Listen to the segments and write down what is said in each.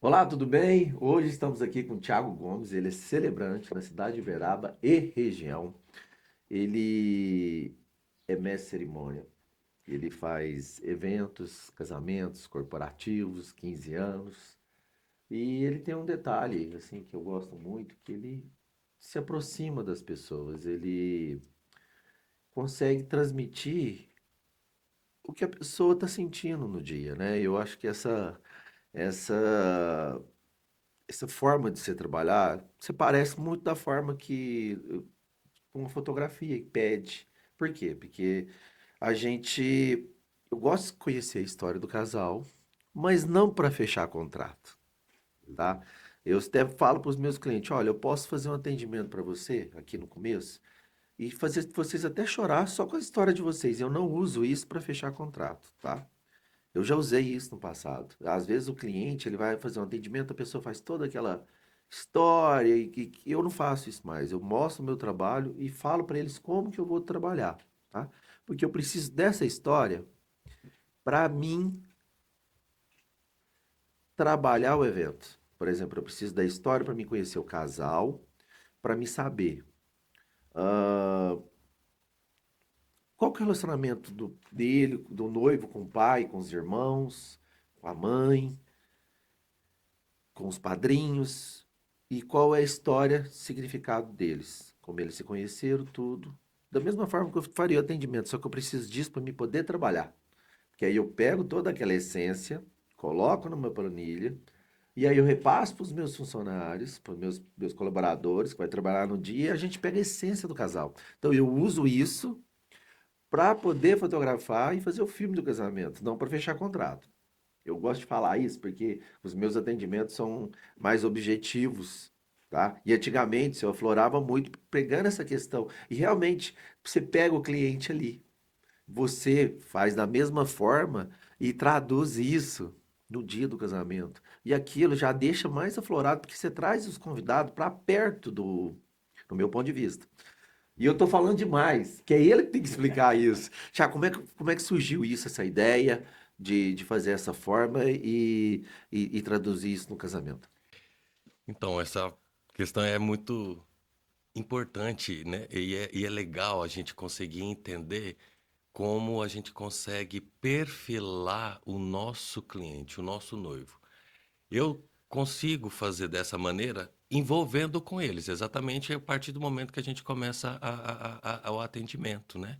Olá, tudo bem? Hoje estamos aqui com o Thiago Gomes, ele é celebrante na cidade de Uberaba e região. Ele é mestre de cerimônia, ele faz eventos, casamentos corporativos, 15 anos. E ele tem um detalhe, assim, que eu gosto muito, que ele se aproxima das pessoas, ele consegue transmitir o que a pessoa está sentindo no dia, né? Eu acho que essa essa forma de se trabalhar se parece muito da forma que uma fotografia pede. Por quê? Porque a gente. Eu gosto de conhecer a história do casal, mas não para fechar contrato, tá? Eu até falo para os meus clientes: olha, eu posso fazer um atendimento para você aqui no começo e fazer vocês até chorar só com a história de vocês. Eu não uso isso para fechar contrato, tá? Eu já usei isso no passado. Às vezes o cliente ele vai fazer um atendimento, a pessoa faz toda aquela história e que eu não faço isso mais. Eu mostro o meu trabalho e falo para eles como que eu vou trabalhar, tá? Porque eu preciso dessa história para mim trabalhar o evento. Por exemplo, eu preciso da história para me conhecer o casal, para me saber qual que é o relacionamento dele, do noivo com o pai, com os irmãos, com a mãe, com os padrinhos e qual é a história, significado deles, como eles se conheceram, tudo. Da mesma forma que eu faria o atendimento, só que eu preciso disso para me poder trabalhar. Porque aí eu pego toda aquela essência, coloco numa planilha, e aí eu repasso para os meus funcionários, para os meus colaboradores que vai trabalhar no dia, e a gente pega a essência do casal. Então eu uso isso para poder fotografar e fazer o filme do casamento, não para fechar contrato. Eu gosto de falar isso porque os meus atendimentos são mais objetivos, tá? E antigamente eu aflorava muito pegando essa questão. E realmente, você pega o cliente ali, você faz da mesma forma e traduz isso no dia do casamento. E aquilo já deixa mais aflorado porque você traz os convidados para perto do meu ponto de vista. E eu tô falando demais, que é ele que tem que explicar isso. Já, como é que surgiu isso, essa ideia de fazer essa forma e traduzir isso no casamento? Então, essa questão é muito importante, né? E é legal a gente conseguir entender como a gente consegue perfilar o nosso cliente, o nosso noivo. Eu consigo fazer dessa maneira envolvendo com eles, exatamente a partir do momento que a gente começa o atendimento, né?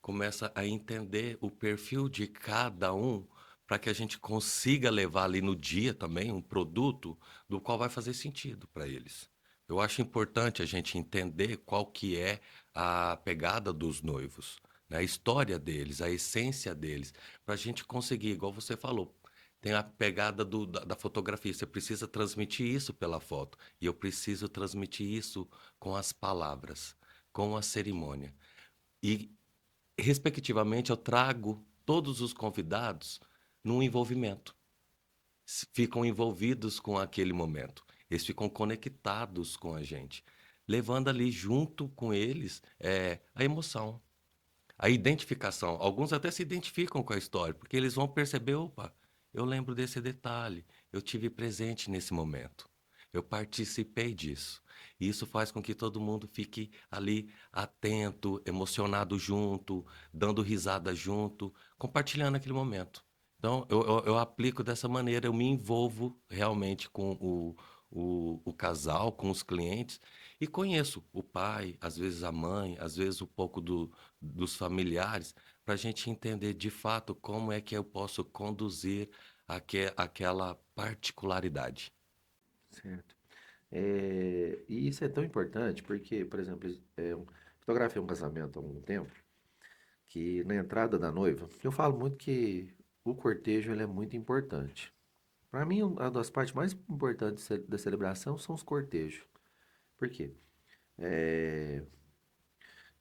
Começa a entender o perfil de cada um para que a gente consiga levar ali no dia também um produto do qual vai fazer sentido para eles. Eu acho importante a gente entender qual que é a pegada dos noivos, né? A história deles, a essência deles, para a gente conseguir, igual você falou, tem a pegada da fotografia. Você precisa transmitir isso pela foto. E eu preciso transmitir isso com as palavras, com a cerimônia. E respectivamente, eu trago todos os convidados num envolvimento. Ficam envolvidos com aquele momento. Eles ficam conectados com a gente, levando ali junto com eles a emoção, a identificação. Alguns até se identificam com a história, porque eles vão perceber, opa, eu lembro desse detalhe, eu tive presente nesse momento, eu participei disso. E isso faz com que todo mundo fique ali atento, emocionado junto, dando risada junto, compartilhando aquele momento. Então, eu aplico dessa maneira, eu me envolvo realmente com o casal, com os clientes, e conheço o pai, às vezes a mãe, às vezes um pouco dos familiares, para a gente entender de fato como é que eu posso conduzir aquela particularidade. Certo. E isso é tão importante porque, por exemplo, fotografei um casamento há um tempo que na entrada da noiva, eu falo muito que o cortejo ele é muito importante. Para mim, uma das partes mais importantes da celebração são os cortejos. Por quê? É,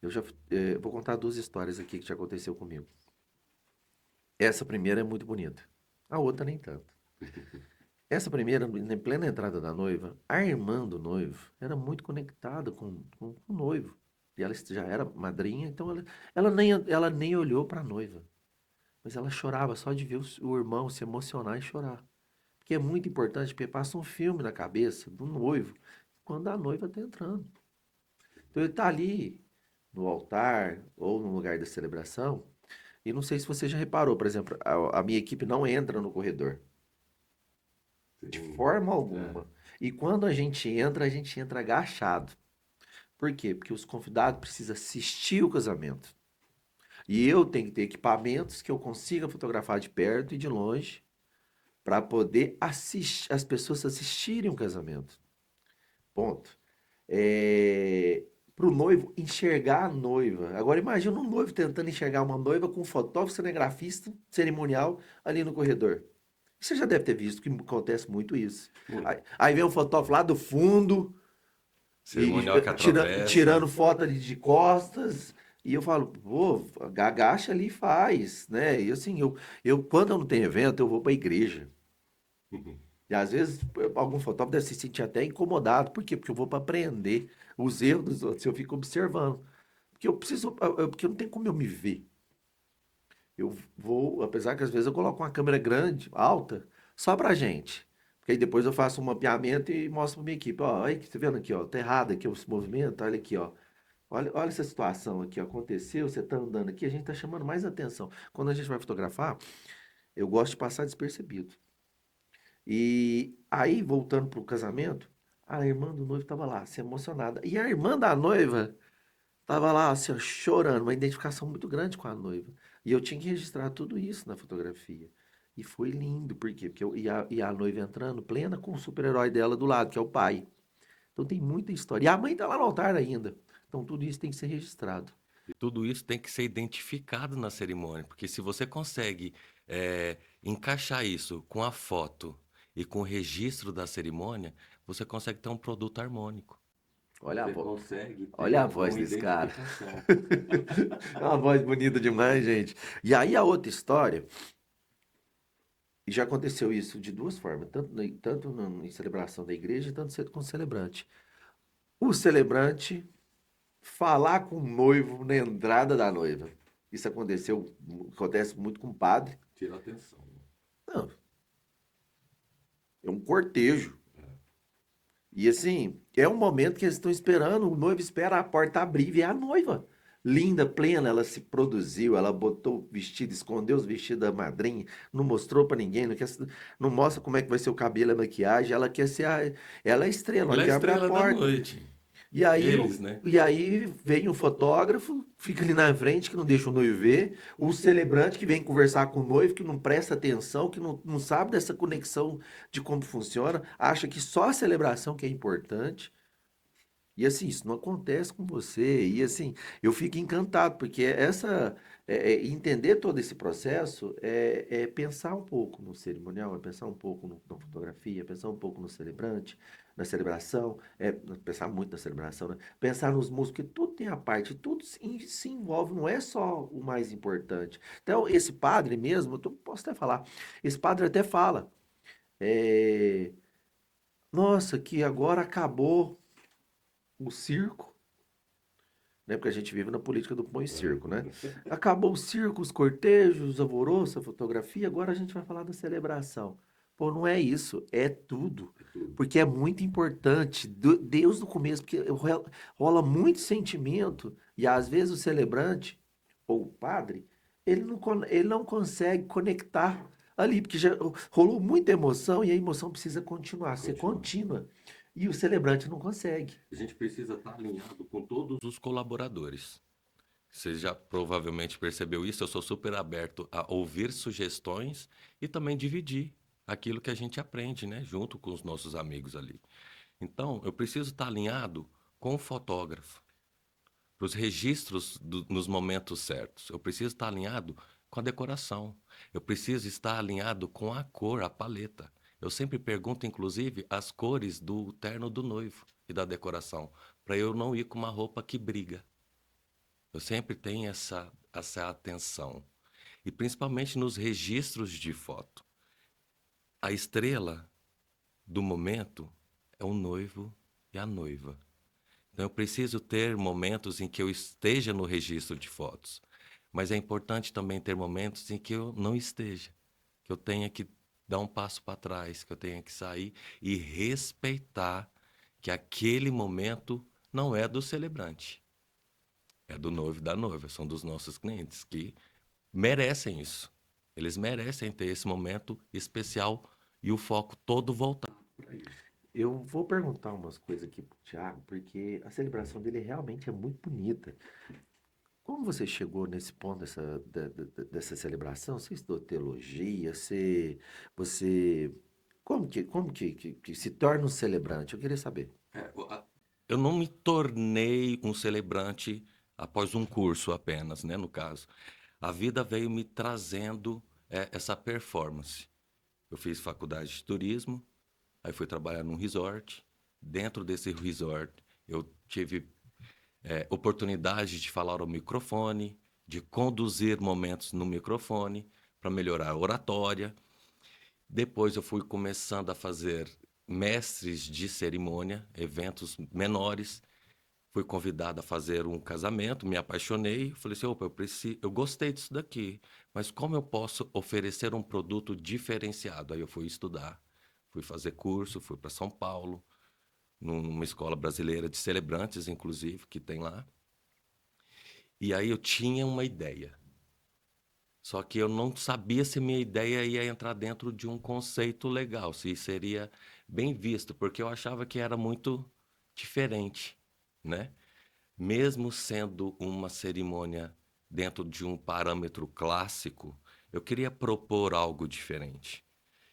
eu já vou contar duas histórias aqui que já aconteceu comigo. Essa primeira é muito bonita, a outra nem tanto. Essa primeira, em plena entrada da noiva, a irmã do noivo era muito conectada com o noivo. E ela já era madrinha, então ela nem olhou para a noiva. Mas ela chorava só de ver o irmão se emocionar e chorar. que é muito importante, porque passa um filme na cabeça do noivo quando a noiva está entrando. Então ele está ali no altar ou no lugar da celebração, e não sei se você já reparou, por exemplo, a minha equipe não entra no corredor, de Sim. forma É. alguma. E quando a gente entra agachado. Por quê? Porque os convidados precisam assistir o casamento. E eu tenho que ter equipamentos que eu consiga fotografar de perto e de longe para poder assistir, as pessoas assistirem o casamento. Ponto. Para o noivo enxergar a noiva. Agora imagina um noivo tentando enxergar uma noiva com um fotógrafo cinegrafista cerimonial ali no corredor. Você já deve ter visto que acontece muito isso. Muito. Aí vem um fotógrafo lá do fundo Cerimonial que atravessa. tirando foto ali de costas. E eu falo, pô, agacha ali e faz, né? E assim, quando eu não tenho evento, eu vou para a igreja. E às vezes algum fotógrafo deve se sentir até incomodado. Por quê? Porque eu vou para aprender os erros dos outros, eu fico observando. Porque eu preciso, porque não tem como eu me ver. Eu vou, apesar que às vezes eu coloco uma câmera grande, alta, só pra gente. Porque aí depois eu faço um mapeamento e mostro pra minha equipe, ó, olha, tá vendo aqui, ó, tá errado aqui esse movimento, olha aqui, ó. Olha essa situação aqui, ó, aconteceu, você tá andando aqui, a gente tá chamando mais atenção. Quando a gente vai fotografar, eu gosto de passar despercebido. E aí, voltando pro casamento, a irmã do noivo tava lá, se emocionada. E a irmã da noiva tava lá, assim, ó, chorando, uma identificação muito grande com a noiva. E eu tinha que registrar tudo isso na fotografia. E foi lindo, por quê? Porque e a noiva entrando plena com o super-herói dela do lado, que é o pai. Então tem muita história. E a mãe tá lá no altar ainda. Então tudo isso tem que ser registrado. E tudo isso tem que ser identificado na cerimônia, porque se você consegue encaixar isso com a foto e com o registro da cerimônia, você consegue ter um produto harmônico. Olha a Você voz. consegue Olha a ter voz uma desse cara. identificação. É uma voz bonita demais, gente. E aí a outra história, e já aconteceu isso de duas formas, em celebração da igreja, tanto com o celebrante. O celebrante falar com o noivo na entrada da noiva. Isso acontece muito com o padre. Tira atenção. Não, é um cortejo. E assim, é um momento que eles estão esperando, o noivo espera a porta abrir e vê a noiva. Linda, plena, ela se produziu, ela botou o vestido, escondeu os vestidos da madrinha, não mostrou pra ninguém, não mostra como é que vai ser o cabelo, a maquiagem, ela quer ser ela é a estrela, ela Ela é a quer abrir a estrela da porta. noite. E aí, Eles, né? e aí vem o fotógrafo, fica ali na frente, que não deixa o noivo ver, o celebrante que vem conversar com o noivo, que não presta atenção, que não sabe dessa conexão de como funciona, acha que só a celebração que é importante. E assim, isso não acontece com você. E assim, eu fico encantado, porque entender todo esse processo é pensar um pouco no cerimonial, é pensar um pouco na fotografia, é pensar um pouco no celebrante, na celebração, pensar muito na celebração, né? Pensar nos músicos, porque tudo tem a parte, tudo se envolve, não é só o mais importante. Então, esse padre mesmo, posso até falar, esse padre até fala, é, nossa, que agora acabou o circo, né? Porque a gente vive na política do põe circo, né? Acabou o circo, os cortejos, os alvoroços, a fotografia, agora a gente vai falar da celebração. Pô, não é isso, é tudo. Porque é muito importante, Deus no começo, porque rola muito sentimento, e às vezes o celebrante, ou o padre, ele não consegue conectar ali, porque já rolou muita emoção, e a emoção precisa continuar, ser Continua. contínua. E o celebrante não consegue. A gente precisa estar alinhado com todos os colaboradores. Você já provavelmente percebeu isso. Eu sou super aberto a ouvir sugestões e também dividir aquilo que a gente aprende, né? Junto com os nossos amigos ali. Então, eu preciso estar alinhado com o fotógrafo, para os registros nos momentos certos. Eu preciso estar alinhado com a decoração. Eu preciso estar alinhado com a cor, a paleta. Eu sempre pergunto, inclusive, as cores do terno do noivo e da decoração, para eu não ir com uma roupa que briga. Eu sempre tenho essa atenção. E principalmente nos registros de foto. A estrela do momento é o noivo e a noiva. Então eu preciso ter momentos em que eu esteja no registro de fotos. Mas é importante também ter momentos em que eu não esteja. Que eu tenha que dar um passo para trás, que eu tenha que sair e respeitar que aquele momento não é do celebrante, é do noivo e da noiva, são dos nossos clientes que merecem isso. Eles merecem ter esse momento especial e o foco todo voltado para isso. Eu vou perguntar umas coisas aqui pro Thiago, porque a celebração dele realmente é muito bonita. Como você chegou nesse ponto dessa celebração? Você estudou teologia? Você, como que se torna um celebrante? Eu queria saber. Eu não me tornei um celebrante após um curso apenas, né, no caso. A vida veio me trazendo essa performance. Eu fiz faculdade de turismo, aí fui trabalhar num resort. Dentro desse resort, eu tive oportunidade de falar ao microfone, de conduzir momentos no microfone para melhorar a oratória. Depois eu fui começando a fazer mestres de cerimônia, eventos menores. Fui convidado a fazer um casamento, me apaixonei, falei assim, opa, eu gostei disso daqui, mas como eu posso oferecer um produto diferenciado? Aí eu fui estudar, fui fazer curso, fui para São Paulo, numa escola brasileira de celebrantes, inclusive, que tem lá. E aí eu tinha uma ideia. Só que eu não sabia se minha ideia ia entrar dentro de um conceito legal, se seria bem visto, porque eu achava que era muito diferente, né? Mesmo sendo uma cerimônia dentro de um parâmetro clássico, eu queria propor algo diferente.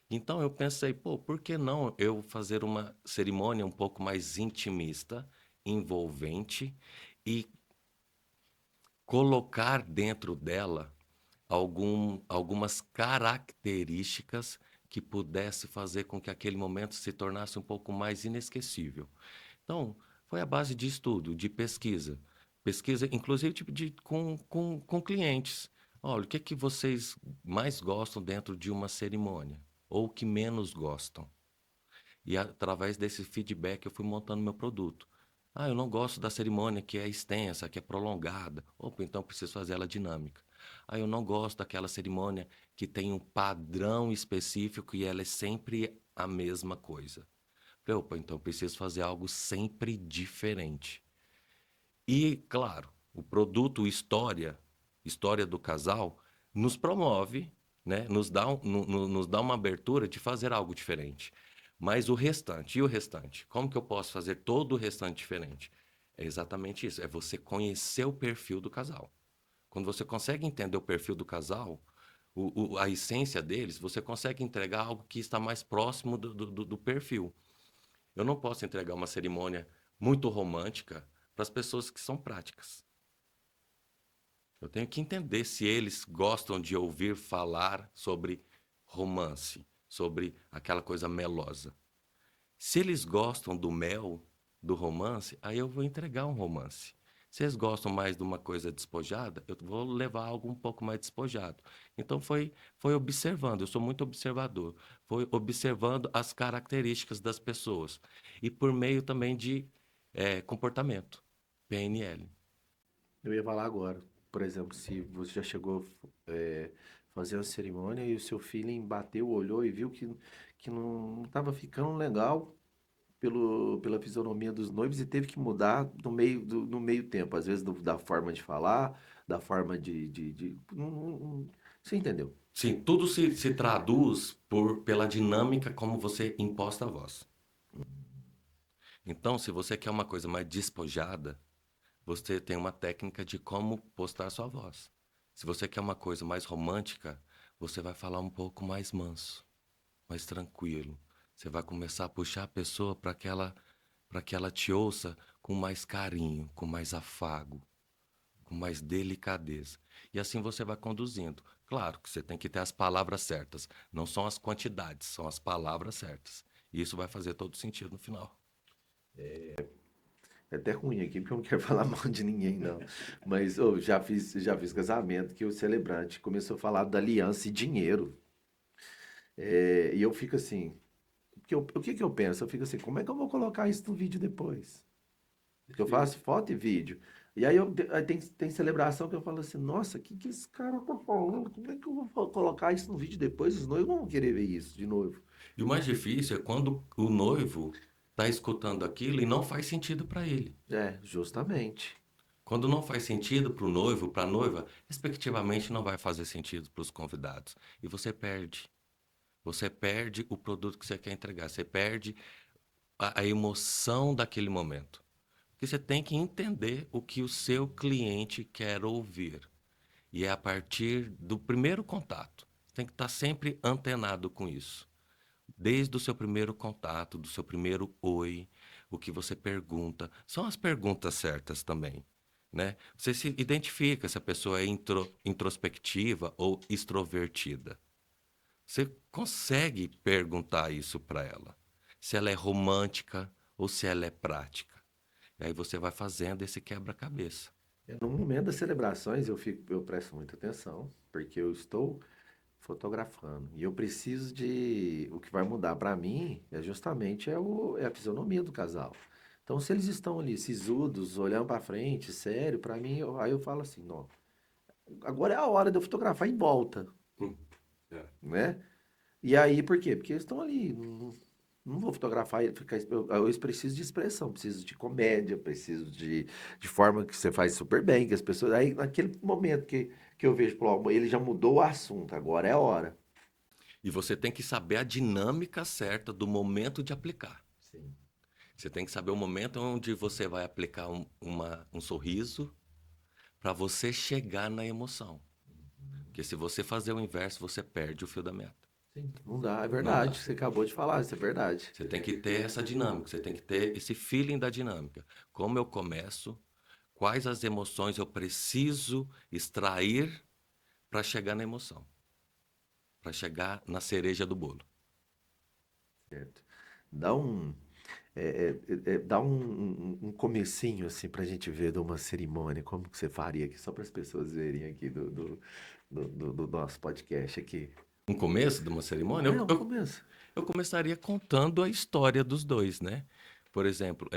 Então eu pensei, pô, por que não eu fazer uma cerimônia um pouco mais intimista, envolvente e colocar dentro dela algumas características que pudesse fazer com que aquele momento se tornasse um pouco mais inesquecível. Então, foi a base de estudo, de pesquisa. Pesquisa, inclusive, com clientes. Olha, o que é que vocês mais gostam dentro de uma cerimônia? Ou o que menos gostam? E através desse feedback eu fui montando meu produto. Ah, eu não gosto da cerimônia que é extensa, que é prolongada. Opa, então eu preciso fazer ela dinâmica. Ah, eu não gosto daquela cerimônia que tem um padrão específico e ela é sempre a mesma coisa. Falei, opa, então eu preciso fazer algo sempre diferente. E, claro, o produto história do casal, nos promove, né? Nos dá uma abertura de fazer algo diferente. Mas o restante, e o restante? Como que eu posso fazer todo o restante diferente? É exatamente isso, é você conhecer o perfil do casal. Quando você consegue entender o perfil do casal, a essência deles, você consegue entregar algo que está mais próximo do perfil. Eu não posso entregar uma cerimônia muito romântica para as pessoas que são práticas. Eu tenho que entender se eles gostam de ouvir falar sobre romance, sobre aquela coisa melosa. Se eles gostam do mel, do romance, aí eu vou entregar um romance. Se eles gostam mais de uma coisa despojada, eu vou levar algo um pouco mais despojado. Então foi observando, eu sou muito observador, foi observando as características das pessoas e por meio também de comportamento, PNL. Eu ia falar agora, por exemplo, se você já chegou a fazer uma cerimônia e o seu feeling bateu, olhou e viu que não estava ficando legal pela fisionomia dos noivos e teve que mudar no meio tempo, às vezes da forma de falar, da forma você entendeu? Sim, tudo se traduz pela dinâmica como você imposta a voz. Então, se você quer uma coisa mais despojada, você tem uma técnica de como postar sua voz. Se você quer uma coisa mais romântica, você vai falar um pouco mais manso, mais tranquilo. Você vai começar a puxar a pessoa para que ela te ouça com mais carinho, com mais afago, com mais delicadeza. E assim você vai conduzindo. Claro que você tem que ter as palavras certas. Não são as quantidades, são as palavras certas. E isso vai fazer todo sentido no final. É até ruim aqui, porque eu não quero falar mal de ninguém, não. Mas ô, já fiz casamento que o celebrante começou a falar da aliança e dinheiro. E eu fico assim, o que que eu penso? Eu fico assim, como é que eu vou colocar isso no vídeo depois? Porque eu faço foto e vídeo. E aí, aí tem celebração que eu falo assim, nossa, o que que esse cara tá falando? Como é que eu vou colocar isso no vídeo depois? Os noivos não vão querer ver isso de novo. E o mais difícil é quando o noivo está escutando aquilo e não faz sentido para ele. É, justamente. Quando não faz sentido para o noivo, para a noiva, respectivamente, não vai fazer sentido para os convidados. E você perde. Você perde o produto que você quer entregar. Você perde a emoção daquele momento. Porque você tem que entender o que o seu cliente quer ouvir. E é a partir do primeiro contato. Você tem que estar sempre antenado com isso. Desde o seu primeiro contato, do seu primeiro oi, o que você pergunta. São as perguntas certas também, né? Você se identifica se a pessoa é introspectiva ou extrovertida. Você consegue perguntar isso para ela. Se ela é romântica ou se ela é prática. E aí você vai fazendo esse quebra-cabeça. No momento das celebrações eu presto muita atenção, porque eu estou fotografando. E eu preciso de. O que vai mudar para mim é justamente é a fisionomia do casal. Então, se eles estão ali sisudos, olhando para frente, sério, para mim, aí eu falo assim, não, agora é a hora de eu fotografar em volta, É. né? E aí, por quê? Porque eles estão ali, não vou fotografar e ficar. Eu preciso de expressão, preciso de comédia, preciso de forma que você faz super bem, que as pessoas. Aí, naquele momento que eu vejo, pô, ele já mudou o assunto, agora é a hora. E você tem que saber a dinâmica certa do momento de aplicar. Sim. Você tem que saber o momento onde você vai aplicar um sorriso para você chegar na emoção. Porque se você fazer o inverso, você perde o fio da meta. Sim, não dá, é Não verdade. dá. Você acabou de falar, isso é verdade. Você tem que ter essa dinâmica, você tem que ter esse feeling da dinâmica. Como eu começo, quais as emoções eu preciso extrair para chegar na emoção, para chegar na cereja do bolo. Certo. Dá um, dá um comecinho assim pra gente ver de uma cerimônia, como que você faria aqui, só para as pessoas verem aqui do nosso podcast aqui. No começo de uma cerimônia, É, um começo. eu começaria contando a história dos dois, né? Por exemplo,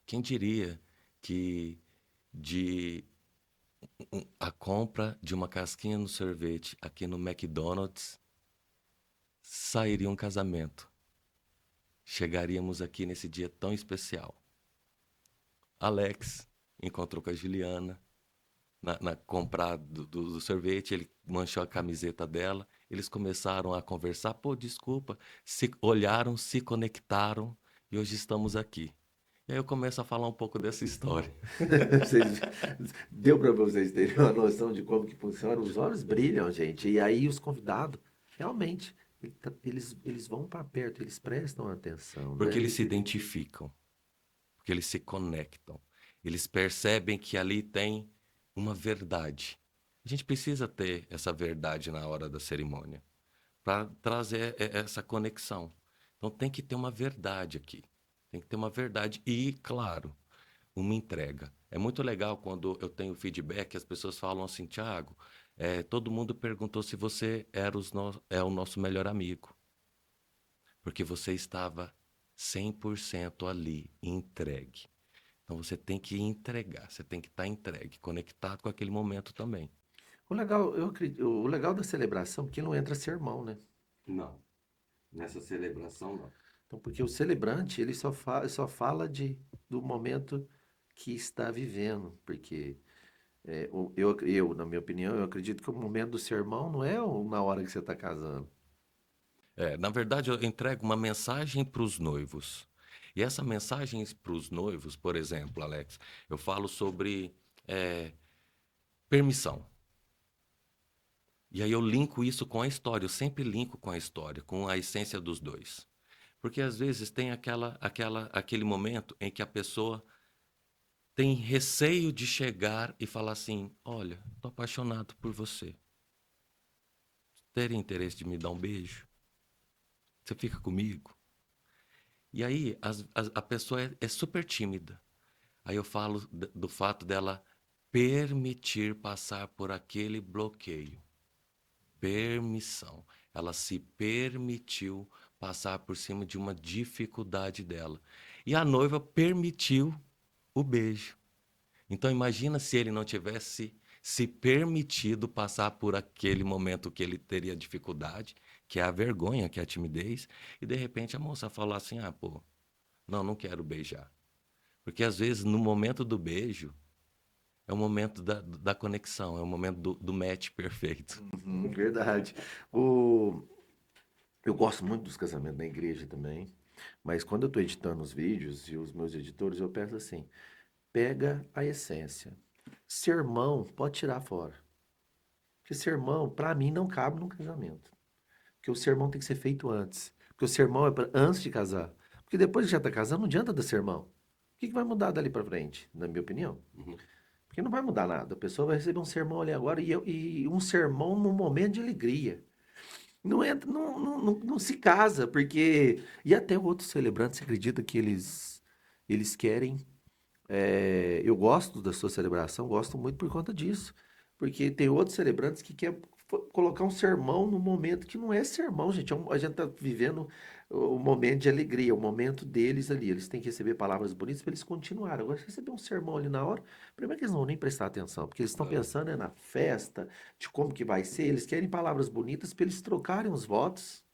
quem diria que de a compra de uma casquinha no sorvete aqui no McDonald's sairia um casamento. Chegaríamos aqui nesse dia tão especial. Alex encontrou com a Juliana na comprar do sorvete, ele manchou a camiseta dela, eles começaram a conversar, pô, desculpa, se olharam, se conectaram e hoje estamos aqui. E aí eu começo a falar um pouco dessa história. Vocês- Deu para vocês terem uma noção de como que funciona? Os olhos brilham, gente. E aí os convidados, realmente, eles vão para perto, eles prestam atenção, Porque né? eles se identificam, porque eles se conectam, eles percebem que ali tem uma verdade. A gente precisa ter essa verdade na hora da cerimônia, para trazer essa conexão. Então tem que ter uma verdade aqui. Tem que ter uma verdade e, claro, uma entrega. É muito legal quando eu tenho feedback, as pessoas falam assim, Thiago, todo mundo perguntou se você é o nosso melhor amigo, porque você estava 100% ali, entregue. Então você tem que entregar, você tem que estar entregue, conectado com aquele momento também. O legal, eu acredito, o legal da celebração, é porque não entra sermão, né? Não, nessa celebração não. Então, porque o celebrante, ele só fala do momento que está vivendo, porque na minha opinião, eu acredito que o momento do sermão não é na hora que você está casando. Na verdade, eu entrego uma mensagem para os noivos. E essa mensagem para os noivos, por exemplo, Alex, eu falo sobre é, permissão. E aí eu linko isso com a história, eu sempre linko com a história, com a essência dos dois. Porque às vezes tem aquele momento em que a pessoa tem receio de chegar e falar assim: olha, tô apaixonado por você. Teria interesse de me dar um beijo? Você fica comigo? E aí a pessoa é super tímida. Aí eu falo do fato dela permitir passar por aquele bloqueio. Permissão. Ela se permitiu passar por cima de uma dificuldade dela. E a noiva permitiu o beijo. Então imagina se ele não tivesse se permitido passar por aquele momento que ele teria dificuldade, que é a vergonha, que é a timidez, e de repente a moça falar assim: ah, pô, não, não quero beijar. Porque às vezes no momento do beijo é o momento da conexão, é o momento do match perfeito. Verdade. O... Eu gosto muito dos casamentos na igreja também, mas quando eu estou editando os vídeos e os meus editores, eu penso assim: pega a essência. Sermão pode tirar fora. Porque sermão, para mim, não cabe num casamento. Porque o sermão tem que ser feito antes. Porque o sermão é pra antes de casar. Porque depois que já está casando, não adianta dar sermão. O que que vai mudar dali para frente, na minha opinião? Uhum. Porque não vai mudar nada. A pessoa vai receber um sermão ali agora e um sermão num momento de alegria. Não, entra, não se casa, porque. E até outros celebrantes, você acredita que eles querem. Eu gosto da sua celebração, gosto muito por conta disso. Porque tem outros celebrantes que querem colocar um sermão no momento que não é sermão, gente. A gente está vivendo o momento de alegria, o momento deles ali. Eles têm que receber palavras bonitas para eles continuarem. Agora, se receber um sermão ali na hora, primeiro que eles não vão nem prestar atenção, porque eles estão É. pensando na festa, de como que vai ser. Eles querem palavras bonitas para eles trocarem os votos,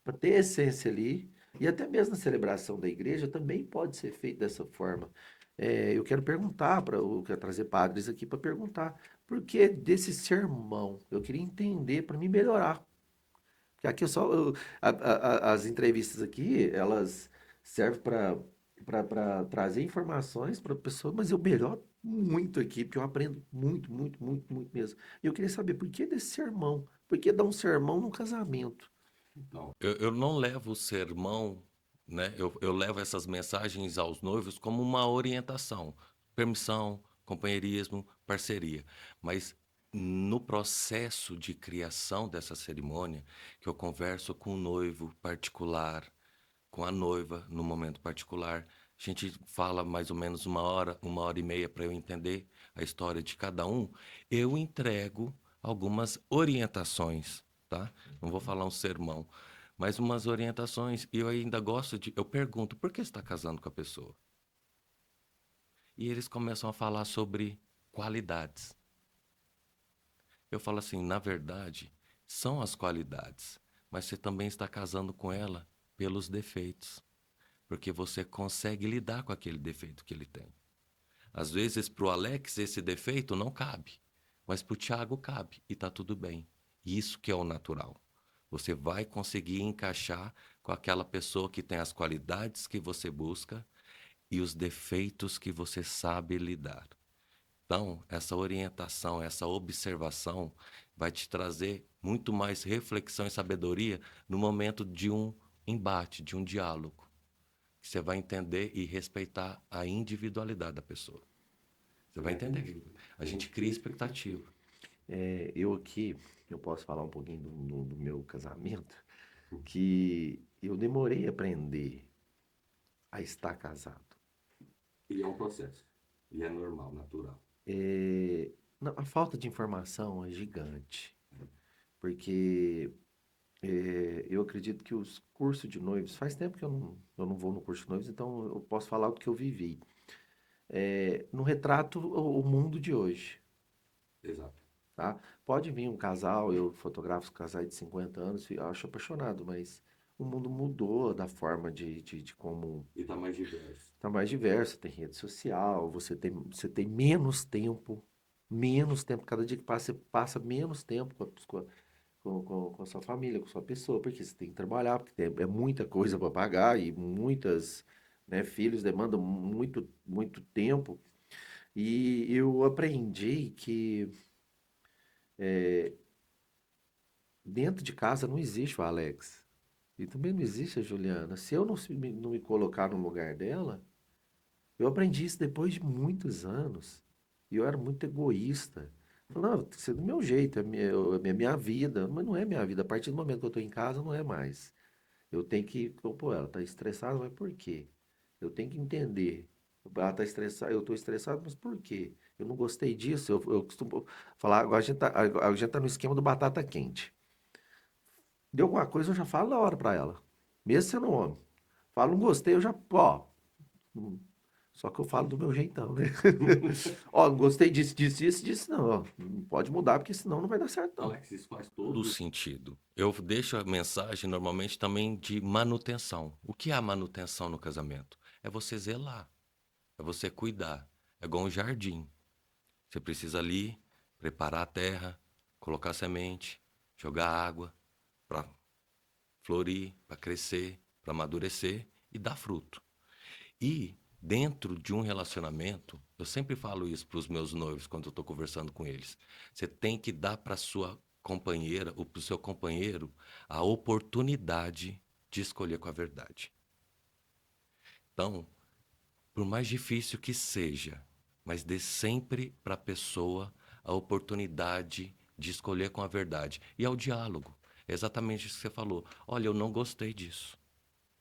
para ter essência ali. E até mesmo na celebração da igreja também pode ser feito dessa forma. Eu quero perguntar eu quero trazer padres aqui para perguntar por que desse sermão. Eu queria entender para me melhorar. Porque aqui as entrevistas aqui, elas servem para trazer informações para a pessoa, mas eu melhoro muito aqui, porque eu aprendo muito, muito, muito, muito mesmo. E eu queria saber por que desse sermão? Por que dar um sermão no casamento? Então, eu não levo o sermão, né? Eu levo essas mensagens aos noivos como uma orientação, permissão, companheirismo, parceria. Mas no processo de criação dessa cerimônia, que eu converso com o noivo particular, com a noiva no momento particular, a gente fala mais ou menos uma hora e meia para eu entender a história de cada um, eu entrego algumas orientações, tá? Não vou falar um sermão, mas umas orientações. E eu ainda gosto de. Eu pergunto, por que você está casando com a pessoa? E eles começam a falar sobre qualidades. Eu falo assim, na verdade, são as qualidades, mas você também está casando com ela pelos defeitos, porque você consegue lidar com aquele defeito que ele tem. Às vezes, para o Alex, esse defeito não cabe, mas para o Thiago cabe e está tudo bem. Isso que é o natural. Você vai conseguir encaixar com aquela pessoa que tem as qualidades que você busca e os defeitos que você sabe lidar. Então, essa orientação, essa observação vai te trazer muito mais reflexão e sabedoria no momento de um embate, de um diálogo. Você vai entender e respeitar a individualidade da pessoa. Você vai entender que a gente cria expectativa. Eu aqui, eu posso falar um pouquinho do meu casamento, que eu demorei a aprender a estar casado. E é um processo. E é normal, natural. Não, a falta de informação é gigante, porque eu acredito que os cursos de noivos, faz tempo que eu não vou no curso de noivos, então eu posso falar do que eu vivi. Não retrato o mundo de hoje, Exato. tá? Pode vir um casal, eu fotografo casais de 50 anos, eu acho apaixonado, mas o mundo mudou da forma de como E tá mais diverso. tá mais diverso, tem rede social, você tem menos tempo, cada dia que passa, você passa menos tempo com a sua família, com a sua pessoa, porque você tem que trabalhar, porque é muita coisa para pagar e muitas, né, filhos demandam muito, muito tempo. E eu aprendi que dentro de casa não existe o Alex. E também não existe a Juliana. Se eu não me colocar no lugar dela, eu aprendi isso depois de muitos anos. E eu era muito egoísta. Falei, não, tem que ser do meu jeito, é minha vida. Mas não é minha vida. A partir do momento que eu estou em casa, não é mais. Eu tenho que. Pô, ela está estressada, mas por quê? Eu tenho que entender. Ela está estressada, eu estou estressado, mas por quê? Eu não gostei disso. Eu costumo falar, agora a gente tá no esquema do batata quente. Deu alguma coisa, eu já falo na hora pra ela. Mesmo sendo homem. Falo, não gostei, eu já, ó, Só que eu falo do meu jeitão, né? Ó, não gostei disso, disso, disso, disso, não. Ó, não pode mudar, porque senão não vai dar certo, não. Alex, isso faz todo sentido. Eu deixo a mensagem normalmente também de manutenção. O que é a manutenção no casamento? É você zelar, é você cuidar. É igual um jardim. Você precisa ali preparar a terra, colocar semente, jogar água para florir, para crescer, para amadurecer e dar fruto. E dentro de um relacionamento, eu sempre falo isso para os meus noivos quando eu estou conversando com eles. Você tem que dar para sua companheira ou para o seu companheiro a oportunidade de escolher com a verdade. Então, por mais difícil que seja, mas dê sempre para a pessoa a oportunidade de escolher com a verdade. E ao diálogo. É exatamente isso que você falou. Olha, eu não gostei disso.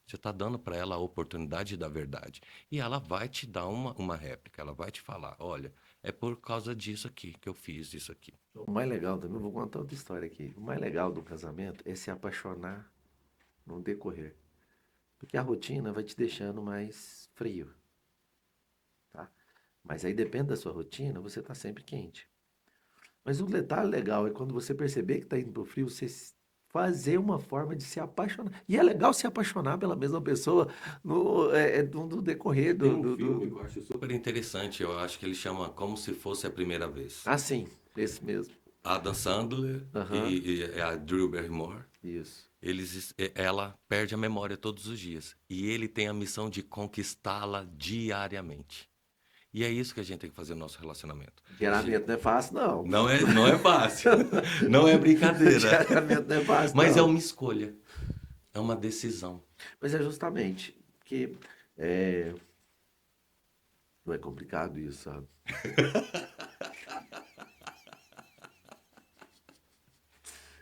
Você está dando para ela a oportunidade da verdade. E ela vai te dar uma réplica. Ela vai te falar, olha, é por causa disso aqui que eu fiz isso aqui. O mais legal também, eu vou contar outra história aqui. O mais legal do casamento é se apaixonar no decorrer. Porque a rotina vai te deixando mais frio, tá? Mas aí depende da sua rotina, você tá sempre quente. Mas o detalhe legal é quando você perceber que está indo pro frio, você fazer uma forma de se apaixonar. E é legal se apaixonar pela mesma pessoa no decorrer Tem um filme que eu acho super interessante. Eu acho que ele chama Como Se Fosse a Primeira Vez. Ah, sim, esse mesmo. Adam Sandler Aham, e a Drew Barrymore. isso. Ela perde a memória todos os dias. E ele tem a missão de conquistá-la diariamente. E é isso que a gente tem que fazer no nosso relacionamento. Diariamente não é fácil, não. Não é fácil. Não é brincadeira. Diariamente não é fácil, Mas é não. uma escolha. É uma decisão. Mas é justamente porque é, não é complicado isso, sabe?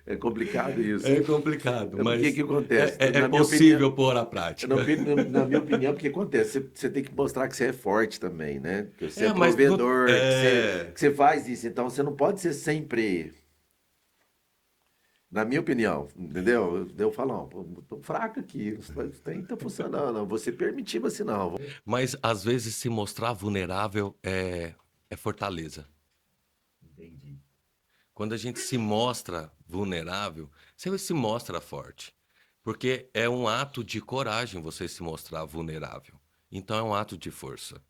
É complicado isso. É complicado, É porque mas que acontece? é Na minha possível opinião, pôr à prática. na minha opinião, porque acontece? Você tem que mostrar que você é forte também, né? Que você é Mas provedor, que você faz isso. Então você não pode ser sempre, na minha opinião, entendeu? Eu falo, não, pô, tô fraco aqui, isso tem tá funcionando, não. Você permitir, você não. Mas às vezes se mostrar vulnerável é fortaleza. Entendi. Quando a gente se mostra vulnerável, você se mostra forte. Porque é um ato de coragem você se mostrar vulnerável. Então é um ato de força.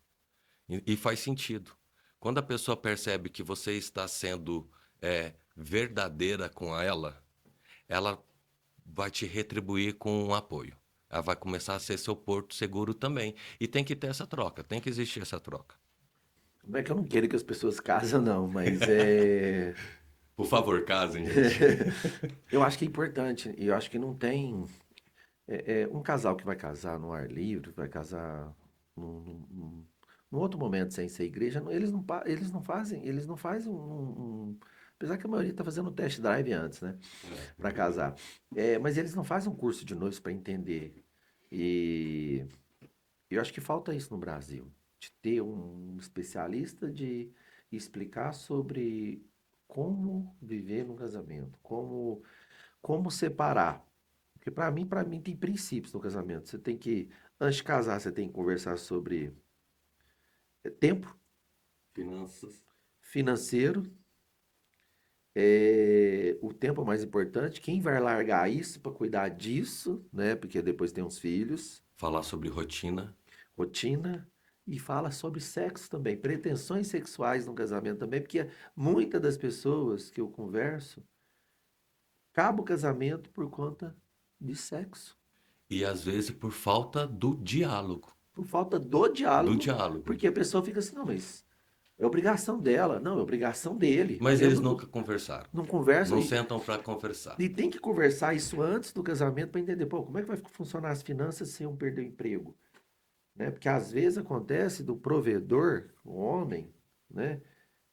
E faz sentido. Quando a pessoa percebe que você está sendo verdadeira com ela vai te retribuir com um apoio. Ela vai começar a ser seu porto seguro também. E tem que ter essa troca, tem que existir essa troca. Não é que eu não queira que as pessoas casem, não, mas é. Por favor, casem, gente. Eu acho que é importante, e eu acho que não tem. Um casal que vai casar no ar livre, vai casar num outro momento sem ser igreja, eles não fazem apesar que a maioria está fazendo test drive antes, né, para casar. Mas eles não fazem um curso de noivos para entender. E eu acho que falta isso no Brasil, de ter um especialista de explicar sobre como viver no casamento, como separar. Porque para mim tem princípios no casamento. Você tem que, antes de casar, você tem que conversar sobre tempo Finanças. financeiro. O tempo é o mais importante. Quem vai largar isso para cuidar disso, né? Porque depois tem uns filhos, Falar sobre rotina. rotina. E fala sobre sexo também, pretensões sexuais no casamento também, porque muitas das pessoas que eu converso acabam o casamento por conta de sexo. E às vezes por falta do diálogo. Por falta do Do diálogo, diálogo. porque a pessoa fica assim, não, mas é obrigação dela, não, é obrigação dele. Mas Eu eles nunca conversaram. não converso Não sentam para conversar. e tem que conversar isso antes do casamento para entender, pô, como é que vai funcionar as finanças sem eu perder o emprego, né? Porque às vezes acontece do provedor, o homem, né?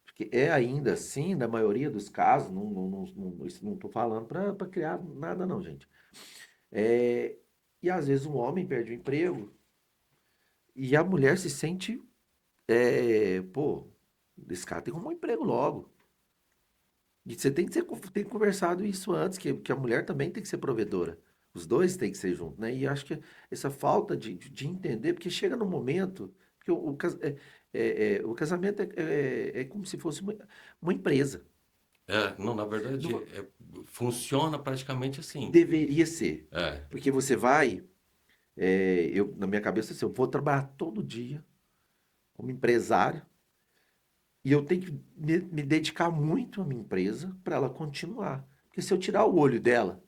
Porque é ainda assim, na maioria dos casos, isso não estou falando para criar nada não, gente. E às vezes um homem perde o emprego e a mulher se sente, pô, esse cara tem que arrumar um emprego logo. E você tem que conversado isso antes, que a mulher também tem que ser provedora. Os dois têm que ser juntos, né? E acho que essa falta de entender, porque chega num momento Porque o casamento é como se fosse uma empresa. Não, na verdade, Não- funciona praticamente assim. Deveria ser. É, Porque você vai, na minha cabeça, assim, eu vou trabalhar todo dia como empresário e eu tenho que me dedicar muito à minha empresa para ela continuar. Porque se eu tirar o olho dela,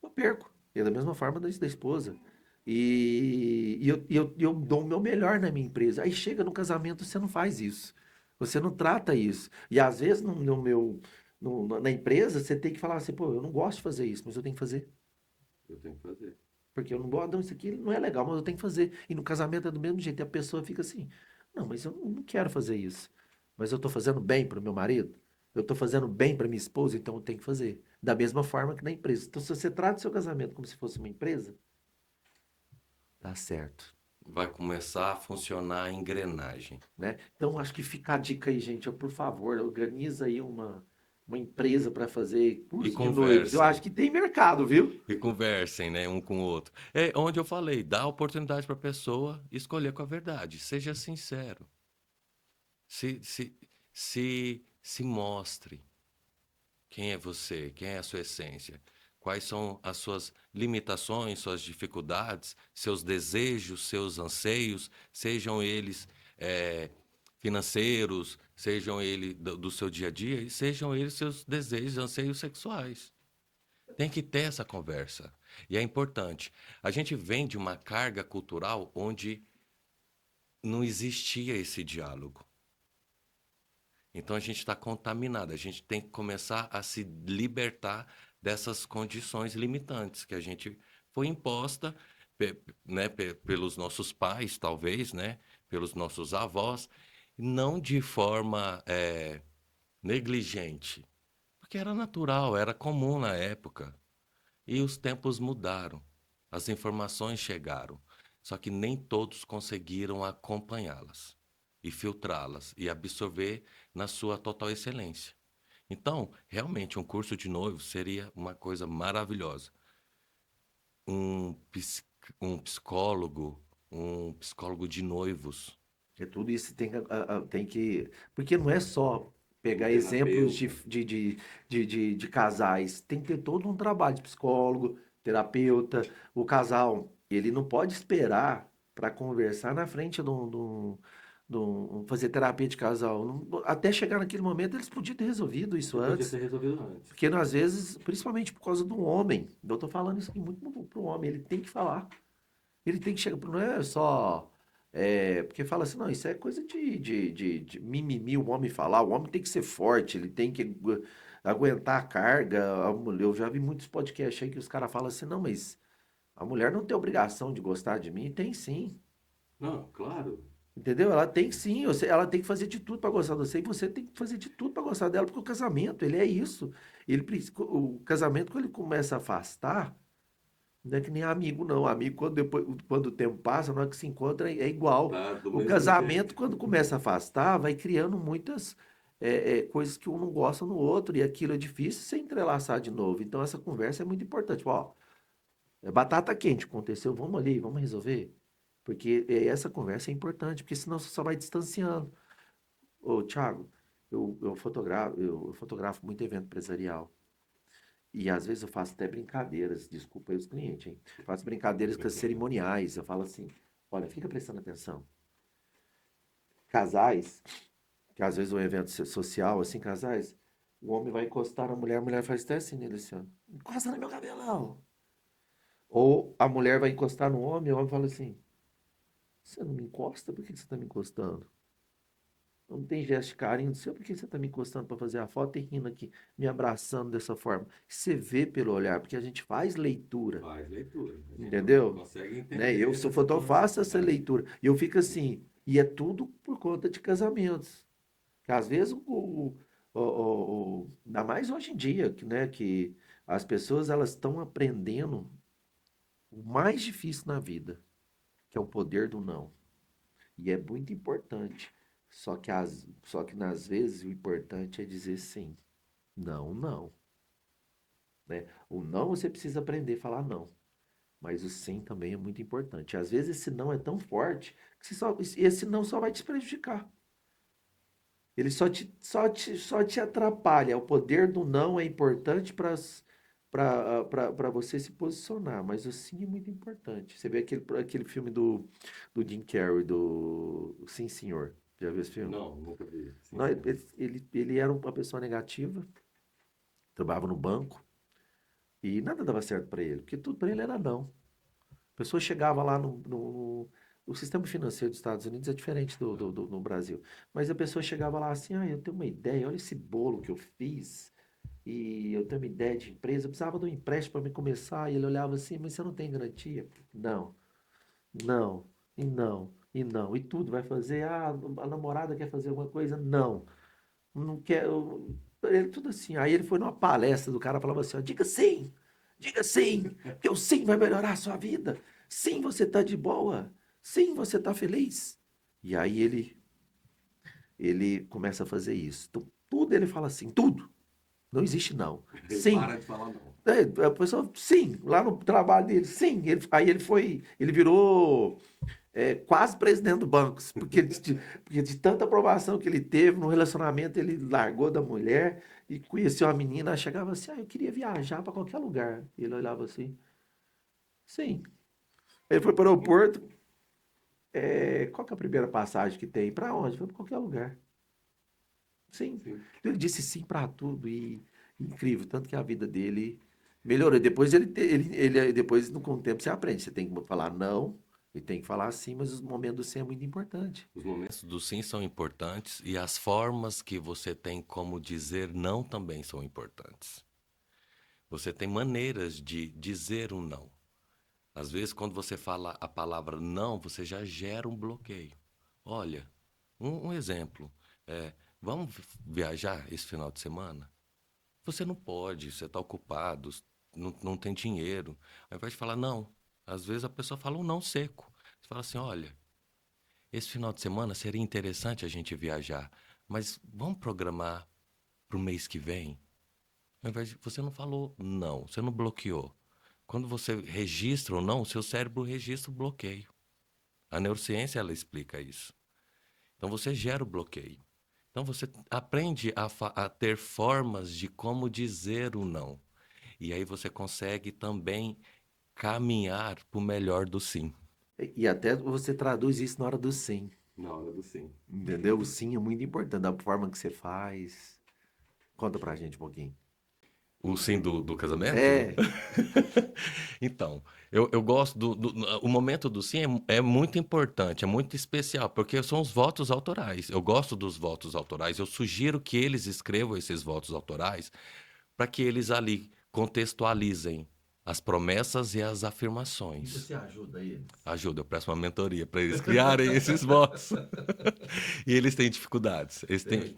eu perco. E é da mesma forma da esposa. E eu dou o meu melhor na minha empresa. Aí chega no casamento, você não faz isso. Você não trata isso. E às vezes na empresa, você tem que falar assim, pô, eu não gosto de fazer isso, mas eu tenho que fazer. eu tenho que fazer. Porque eu não gosto, não, isso aqui não é legal, mas eu tenho que fazer. E no casamento é do mesmo jeito. E a pessoa fica assim, não, mas eu não quero fazer isso. Mas eu estou fazendo bem para o meu marido? Eu estou fazendo bem para minha esposa, então eu tenho que fazer. Da mesma forma que na empresa. Então, se você trata o seu casamento como se fosse uma empresa, dá certo, Vai começar a funcionar a engrenagem. né? Então, acho que fica a dica aí, gente. Por favor, organiza aí uma empresa para fazer E curso de noivos. Eu conversem. acho que tem mercado, viu? E conversem, né, um com o outro. É onde eu falei, dá oportunidade para a pessoa escolher com a verdade. Seja sincero. Se, se, se mostre. Quem é você? Quem é a sua essência? Quais são as suas limitações, suas dificuldades, seus desejos, seus anseios, sejam eles financeiros, sejam eles do seu dia a dia, e sejam eles seus desejos, anseios sexuais. Tem que ter essa conversa. E é importante. A gente vem de uma carga cultural onde não existia esse diálogo. Então a gente está contaminado, a gente tem que começar a se libertar dessas condições limitantes que a gente foi imposta, né, pelos nossos pais, talvez, né, pelos nossos avós, não de forma negligente, porque era natural, era comum na época. E os tempos mudaram, as informações chegaram, só que nem todos conseguiram acompanhá-las e filtrá-las e absorver na sua total excelência. Então, realmente, um curso de noivo seria uma coisa maravilhosa. Um, um psicólogo de noivos. Porque tudo isso tem que. Porque não é só Um pegar exemplos terapeuta. de casais. Tem que ter todo um trabalho de psicólogo, terapeuta. O casal, ele não pode esperar para conversar na frente fazer terapia de casal. Até chegar naquele momento, eles podiam ter resolvido isso Você podia antes. ter resolvido antes. Porque às vezes, principalmente por causa do homem, eu tô falando isso aqui muito pro homem, ele tem que falar. Ele tem que chegar, não é só. Porque fala assim, não, isso é coisa de mimimi, o homem falar. O homem tem que ser forte, ele tem que aguentar a carga. Eu já vi muitos podcasts aí que os caras falam assim, não, mas a mulher não tem obrigação de gostar de mim. Tem sim. Não, claro. Entendeu? Ela tem sim, ela tem que fazer de tudo para gostar de você e você tem que fazer de tudo para gostar dela, porque o casamento, ele é isso. O casamento, quando ele começa a afastar, não é que nem amigo, não. Amigo, quando o tempo passa, na hora que se encontra, é igual. Tá do O mesmo jeito. casamento, quando começa a afastar, vai criando muitas coisas que um não gosta no outro, e aquilo é difícil se entrelaçar de novo. Então, essa conversa é muito importante. Tipo, ó, é batata quente, aconteceu, vamos ali, vamos resolver. Porque essa conversa é importante, porque senão você só vai distanciando. Ô, Thiago, eu fotografo muito evento empresarial. E às vezes eu faço até brincadeiras, desculpa aí os clientes, hein? Faço brincadeiras com as cerimoniais. Eu falo assim: olha, fica prestando atenção. Casais, que às vezes é um evento social, assim, casais, o homem vai encostar na mulher, a mulher faz até assim nele, assim, ó, encosta no meu cabelão. Ou a mulher vai encostar no homem, o homem fala assim: você não me encosta? Por que você está me encostando? Não tem gesto de carinho do seu, por que você está me encostando para fazer a foto e rindo aqui, me abraçando dessa forma? Você vê pelo olhar, porque a gente faz leitura. Faz leitura. A gente Entendeu? consegue Né? Eu entender sou dessa fotógrafo, forma. faço essa leitura. E eu fico assim, e é tudo por conta de casamentos. Que às vezes, ainda mais hoje em dia, que as pessoas elas estão aprendendo o mais difícil na vida, que é o poder do não. E é muito importante. Só que nas vezes o importante é dizer sim. Não, não. Né? O não você precisa aprender a falar não. Mas o sim também é muito importante. Às vezes esse não é tão forte que esse não só vai te prejudicar. Ele só te atrapalha. O poder do não é importante para você se posicionar, mas o sim é muito importante. Você vê aquele filme do Jim Carrey, do Sim Senhor. Já viu esse filme? Não, nunca vi. Sim, Não, senhor. ele era uma pessoa negativa, trabalhava no banco e nada dava certo para ele, porque tudo para ele era não. A pessoa chegava lá o sistema financeiro dos Estados Unidos é diferente do no Brasil. Mas a pessoa chegava lá assim, eu tenho uma ideia, olha esse bolo que eu fiz, e eu tenho uma ideia de empresa, eu precisava de um empréstimo para me começar, e ele olhava assim, mas você não tem garantia? Não, não, e não, e não, e tudo vai fazer, a namorada quer fazer alguma coisa? Não, não quer, ele tudo assim. Aí ele foi numa palestra do cara, falava assim, ó, diga sim, porque o sim vai melhorar a sua vida. Sim, você tá de boa. Sim, você tá feliz. E aí ele começa a fazer isso. Então, tudo ele fala assim, tudo. Não existe não. Ele Sim. para de falar não. A pessoa, sim, lá no trabalho dele, sim. Aí ele virou quase presidente do banco, porque de tanta aprovação que ele teve no relacionamento, ele largou da mulher e conheceu uma menina, chegava assim, eu queria viajar para qualquer lugar. E ele olhava assim, sim. Ele foi para o aeroporto, qual que é a primeira passagem que tem? Para onde? Foi para qualquer lugar. Sim. Sim. Ele disse sim para tudo e incrível, tanto que a vida dele melhorou. Depois depois com o tempo você aprende, você tem que falar não e tem que falar sim, mas os momentos do sim é muito importante. Os momentos do sim são importantes e as formas que você tem como dizer não também são importantes. Você tem maneiras de dizer um não. Às vezes, quando você fala a palavra não, você já gera um bloqueio. Olha, um exemplo. Vamos viajar esse final de semana? Você não pode, você está ocupado, não tem dinheiro. Ao invés de falar não, às vezes a pessoa fala um não seco. Você fala assim, olha, esse final de semana seria interessante a gente viajar, mas vamos programar para o mês que vem? Ao invés de, você não falou não, você não bloqueou. Quando você registra ou não, o seu cérebro registra o bloqueio. A neurociência, ela explica isso. Então você gera o bloqueio. Então você aprende a ter formas de como dizer o não. E aí você consegue também caminhar para o melhor do sim. E até você traduz isso na hora do sim, Na hora do sim. entendeu? O sim é muito importante, da forma que você faz. Conta pra gente um pouquinho. O sim do casamento? É, Então, eu gosto o momento do sim é muito importante, é muito especial, porque são os votos autorais. Eu gosto dos votos autorais. Eu sugiro que eles escrevam esses votos autorais para que eles ali contextualizem as promessas e as e afirmações. você ajuda eles? Ajuda, eu presto uma mentoria para eles criarem esses votos. E eles têm dificuldades,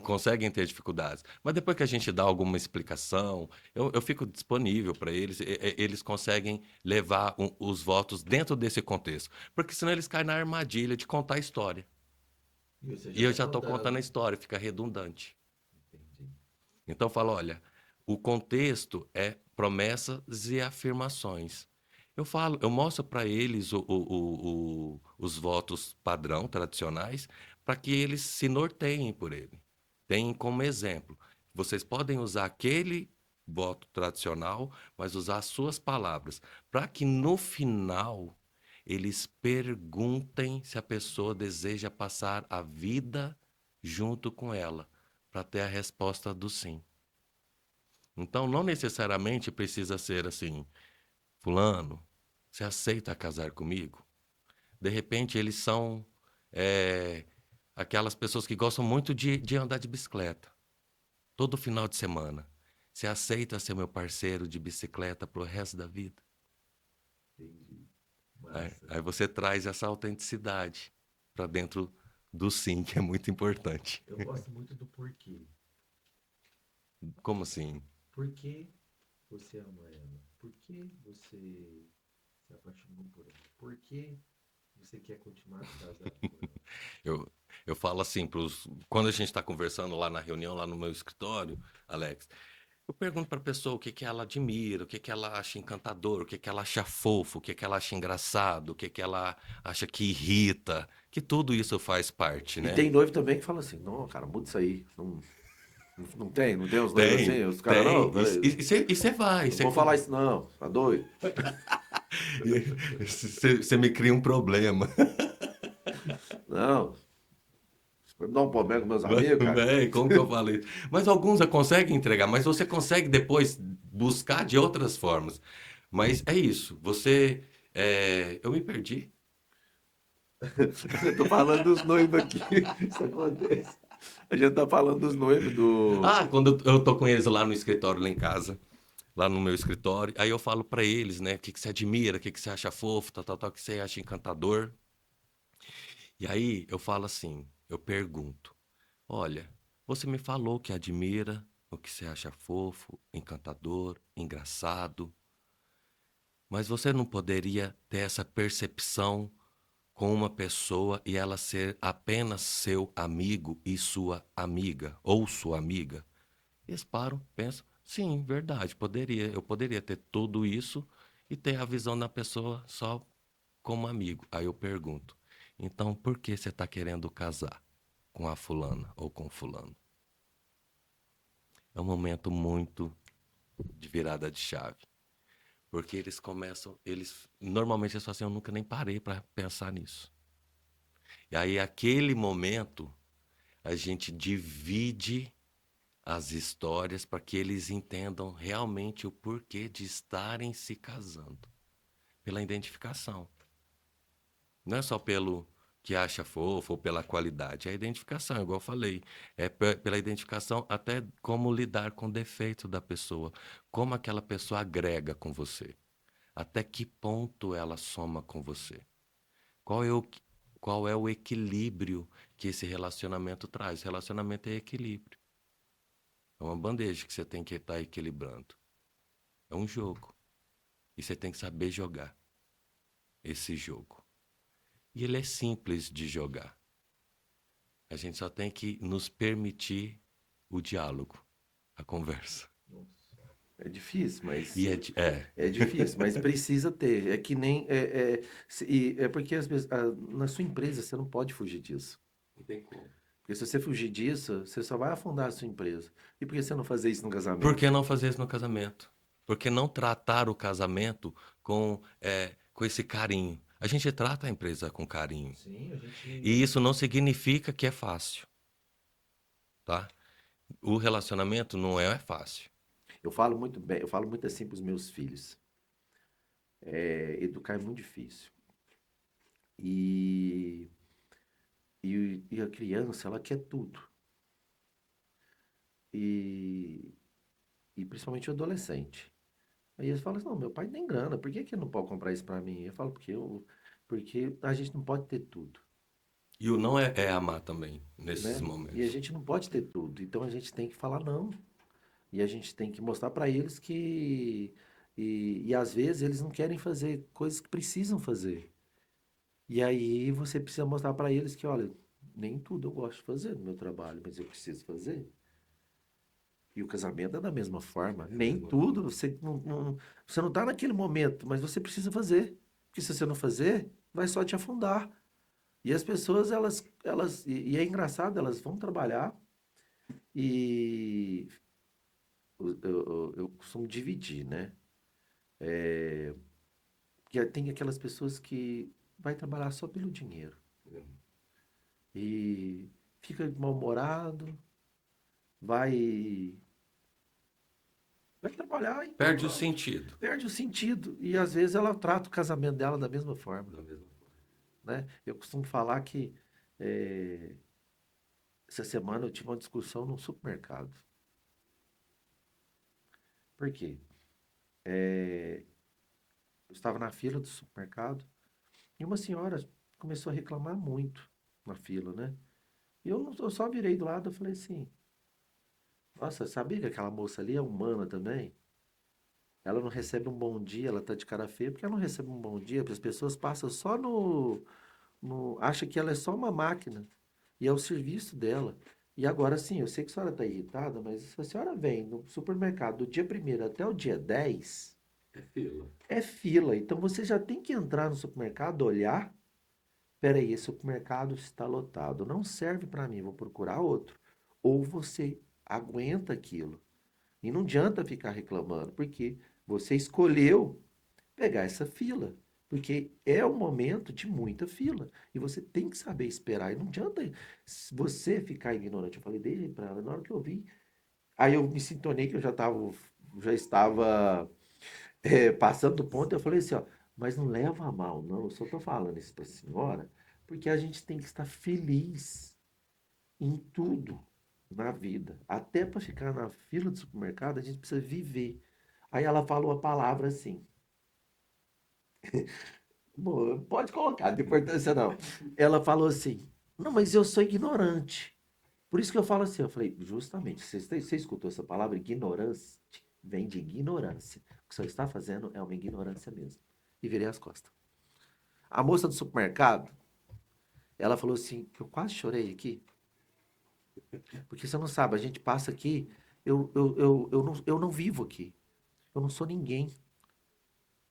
conseguem ter dificuldades. Mas depois que a gente dá alguma explicação, eu fico disponível para eles, eles conseguem levar os votos dentro desse contexto. Porque senão eles caem na armadilha de contar a história. E você já E eu está já estou contando a contando. história, fica redundante. Entendi. Então eu falo, olha, o contexto é promessas e afirmações. Eu mostro para eles os votos padrão, tradicionais, para que eles se norteiem por ele. Tem como exemplo. Vocês podem usar aquele voto tradicional, mas usar as suas palavras, para que no final eles perguntem se a pessoa deseja passar a vida junto com ela, para ter a resposta do sim. Então, não necessariamente precisa ser assim, fulano, você aceita casar comigo? De repente, eles são é, aquelas pessoas que gostam muito de andar de bicicleta, todo final de semana. Você aceita ser meu parceiro de bicicleta pro resto da vida? Entendi. Aí, Massa. aí você traz essa autenticidade para dentro do sim, que é muito importante. Eu gosto muito do porquê. Como assim? Por que você ama ela? Por que você se apaixonou por ela? Por que você quer continuar casado com ela? Eu, eu falo assim, quando a gente está conversando lá na reunião, lá no meu escritório, Alex. Eu pergunto para a pessoa o que que ela admira, o que que ela acha encantador, o que que ela acha fofo, o que que ela acha engraçado, o que que ela acha que irrita, que tudo isso faz parte, E né? tem noivo também que fala assim, não, cara, muda isso aí. Não, não tem uns noivos Tem, assim? Os caras, tem. não, peraí, E você vai, não vou falar isso não, tá doido? você me cria um problema. Não, vai me dar um problema com meus amigos, cara. Véi, como que eu falei? Mas alguns já conseguem entregar, mas você consegue depois buscar de outras formas. Mas é isso, eu me perdi. Eu tô falando dos noivos aqui, isso acontece. A gente tá falando dos noivos do... Ah, quando eu tô com eles lá no escritório, lá em casa, lá no meu escritório, aí eu falo pra eles, né, o que que você admira, o que que você acha fofo, tal, tal, tal, o que você acha encantador. E aí eu falo assim, eu pergunto, olha, você me falou que admira, o que você acha fofo, encantador, engraçado, mas você não poderia ter essa percepção com uma pessoa e ela ser apenas seu amigo e sua amiga, ou sua amiga? Eles param, pensam, sim, verdade, poderia. Eu poderia ter tudo isso e ter a visão da pessoa só como amigo. Aí eu pergunto, então por que você está querendo casar com a fulana ou com o fulano? É um momento muito de virada de chave. Porque eles começam, normalmente eles falam assim, eu nunca nem parei para pensar nisso. E aí, aquele momento, a gente divide as histórias para que eles entendam realmente o porquê de estarem se casando. Pela identificação. Não é só pelo que acha fofo ou pela qualidade. É a identificação, igual eu falei. É pela identificação até como lidar com o defeito da pessoa. Como aquela pessoa agrega com você. Até que ponto ela soma com você. Qual é o, qual é o equilíbrio que esse relacionamento traz? Relacionamento é equilíbrio. É uma bandeja que você tem que estar equilibrando. É um jogo. E você tem que saber jogar esse jogo. E ele é simples de jogar. A gente só tem que nos permitir o diálogo, a conversa. É difícil, mas E é difícil, mas precisa ter. É que nem é porque na sua empresa você não pode fugir disso. Não tem como. Porque se você fugir disso, você só vai afundar a sua empresa. E por que você não fazer isso no Por que casamento? não fazer isso no casamento? Por que não tratar o casamento com esse carinho? A gente trata a empresa com carinho. Sim, a gente. E isso não significa que é fácil, tá? O relacionamento não é fácil. Eu falo muito bem, eu falo muito assim para os meus filhos. Educar é muito difícil. E, e a criança, ela quer tudo. E, e principalmente o adolescente. Aí eles falam assim, não, meu pai tem grana, por que que não pode comprar isso para mim? Eu falo, porque a gente não pode ter tudo, E o não é amar também, nesses né? E a momentos. gente não pode ter tudo. Então a gente tem que falar não. E a gente tem que mostrar para eles que. E às vezes eles não querem fazer coisas que precisam fazer. E aí você precisa mostrar para eles que, olha, nem tudo eu gosto de fazer no meu trabalho, mas eu preciso fazer. E o casamento é da mesma forma. Nem tudo, você não está naquele momento, mas você precisa fazer. Porque se você não fazer, vai só te afundar. E as pessoas, e é engraçado, elas vão trabalhar e eu costumo dividir, né? Porque tem aquelas pessoas que vai trabalhar só pelo dinheiro. E fica mal-humorado, vai, vai trabalhar e Perde o pronto. sentido. Perde o sentido. E às vezes ela trata o casamento dela da mesma forma, Da mesma forma. né? Eu costumo falar que eh, essa semana eu tive uma discussão num supermercado. Por quê? Eu estava na fila do supermercado e uma senhora começou a reclamar muito na fila, né? E eu só virei do lado e falei assim: Nossa, sabia que aquela moça ali é humana também? Ela não recebe um bom dia, ela tá de cara feia porque ela não recebe um bom dia, porque as pessoas passam só acha que ela é só uma máquina e é o serviço dela. E agora sim, eu sei que a senhora está irritada, mas se a senhora vem no supermercado do dia 1º até o dia 10, É fila. é fila. Então você já tem que entrar no supermercado, olhar. Peraí, esse supermercado está lotado. Não serve para mim, vou procurar outro. Ou você aguenta aquilo. E não adianta ficar reclamando, porque você escolheu pegar essa fila. Porque é um momento de muita fila. E você tem que saber esperar. E não adianta você ficar ignorante. Eu falei desde para ela, na hora que eu vi. Aí eu me sintonei que eu já estava passando do ponto. Eu falei assim, ó, mas não leva a mal, não. Eu só estou falando isso para a senhora, porque a gente tem que estar feliz em tudo na vida. Até para ficar na fila do supermercado, a gente precisa viver. Aí ela falou a palavra assim. Bom, pode colocar, não tem importância não. Ela falou assim: não, mas eu sou ignorante. Por isso que eu falo assim. Eu falei, justamente, você escutou essa palavra, ignorância? Vem de ignorância. O que você está fazendo é uma ignorância mesmo. E virei as costas. A moça do supermercado, ela falou assim, que eu quase chorei aqui. Porque você não sabe, a gente passa aqui, eu não vivo aqui. Eu não sou ninguém.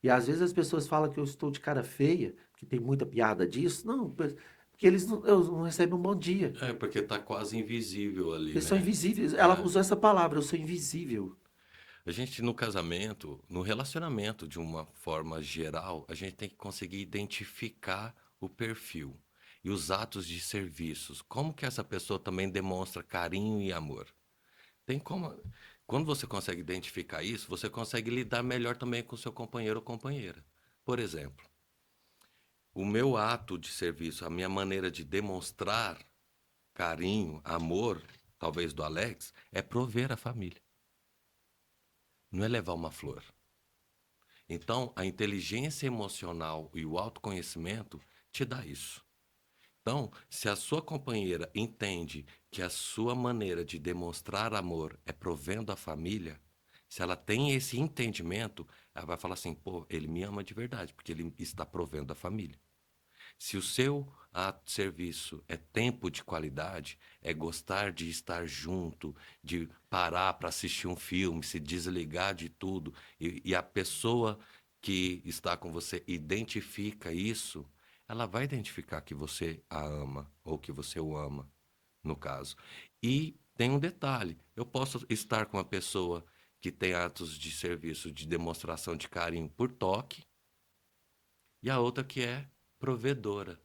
E às vezes as pessoas falam que eu estou de cara feia, que tem muita piada disso. Não, porque eu não recebem um bom dia. É, porque tá quase invisível ali, Eles são né? invisíveis. Ela É. usou essa palavra, eu sou invisível. A gente, no casamento, no relacionamento de uma forma geral, a gente tem que conseguir identificar o perfil e os atos de serviços. Como que essa pessoa também demonstra carinho e amor? Tem como. Quando você consegue identificar isso, você consegue lidar melhor também com o seu companheiro ou companheira. Por exemplo, o meu ato de serviço, a minha maneira de demonstrar carinho, amor, talvez do Alex, é prover a família. Não é levar uma flor. Então, a inteligência emocional e o autoconhecimento te dá isso. Então, se a sua companheira entende que a sua maneira de demonstrar amor é provendo a família, se ela tem esse entendimento, ela vai falar assim: pô, ele me ama de verdade, porque ele está provendo a família. Se o seu ato de serviço é tempo de qualidade, é gostar de estar junto, de parar para assistir um filme, se desligar de tudo, e a pessoa que está com você identifica isso, ela vai identificar que você a ama ou que você o ama, no caso. E tem um detalhe: eu posso estar com uma pessoa que tem atos de serviço de demonstração de carinho por toque, e a outra que é provedora.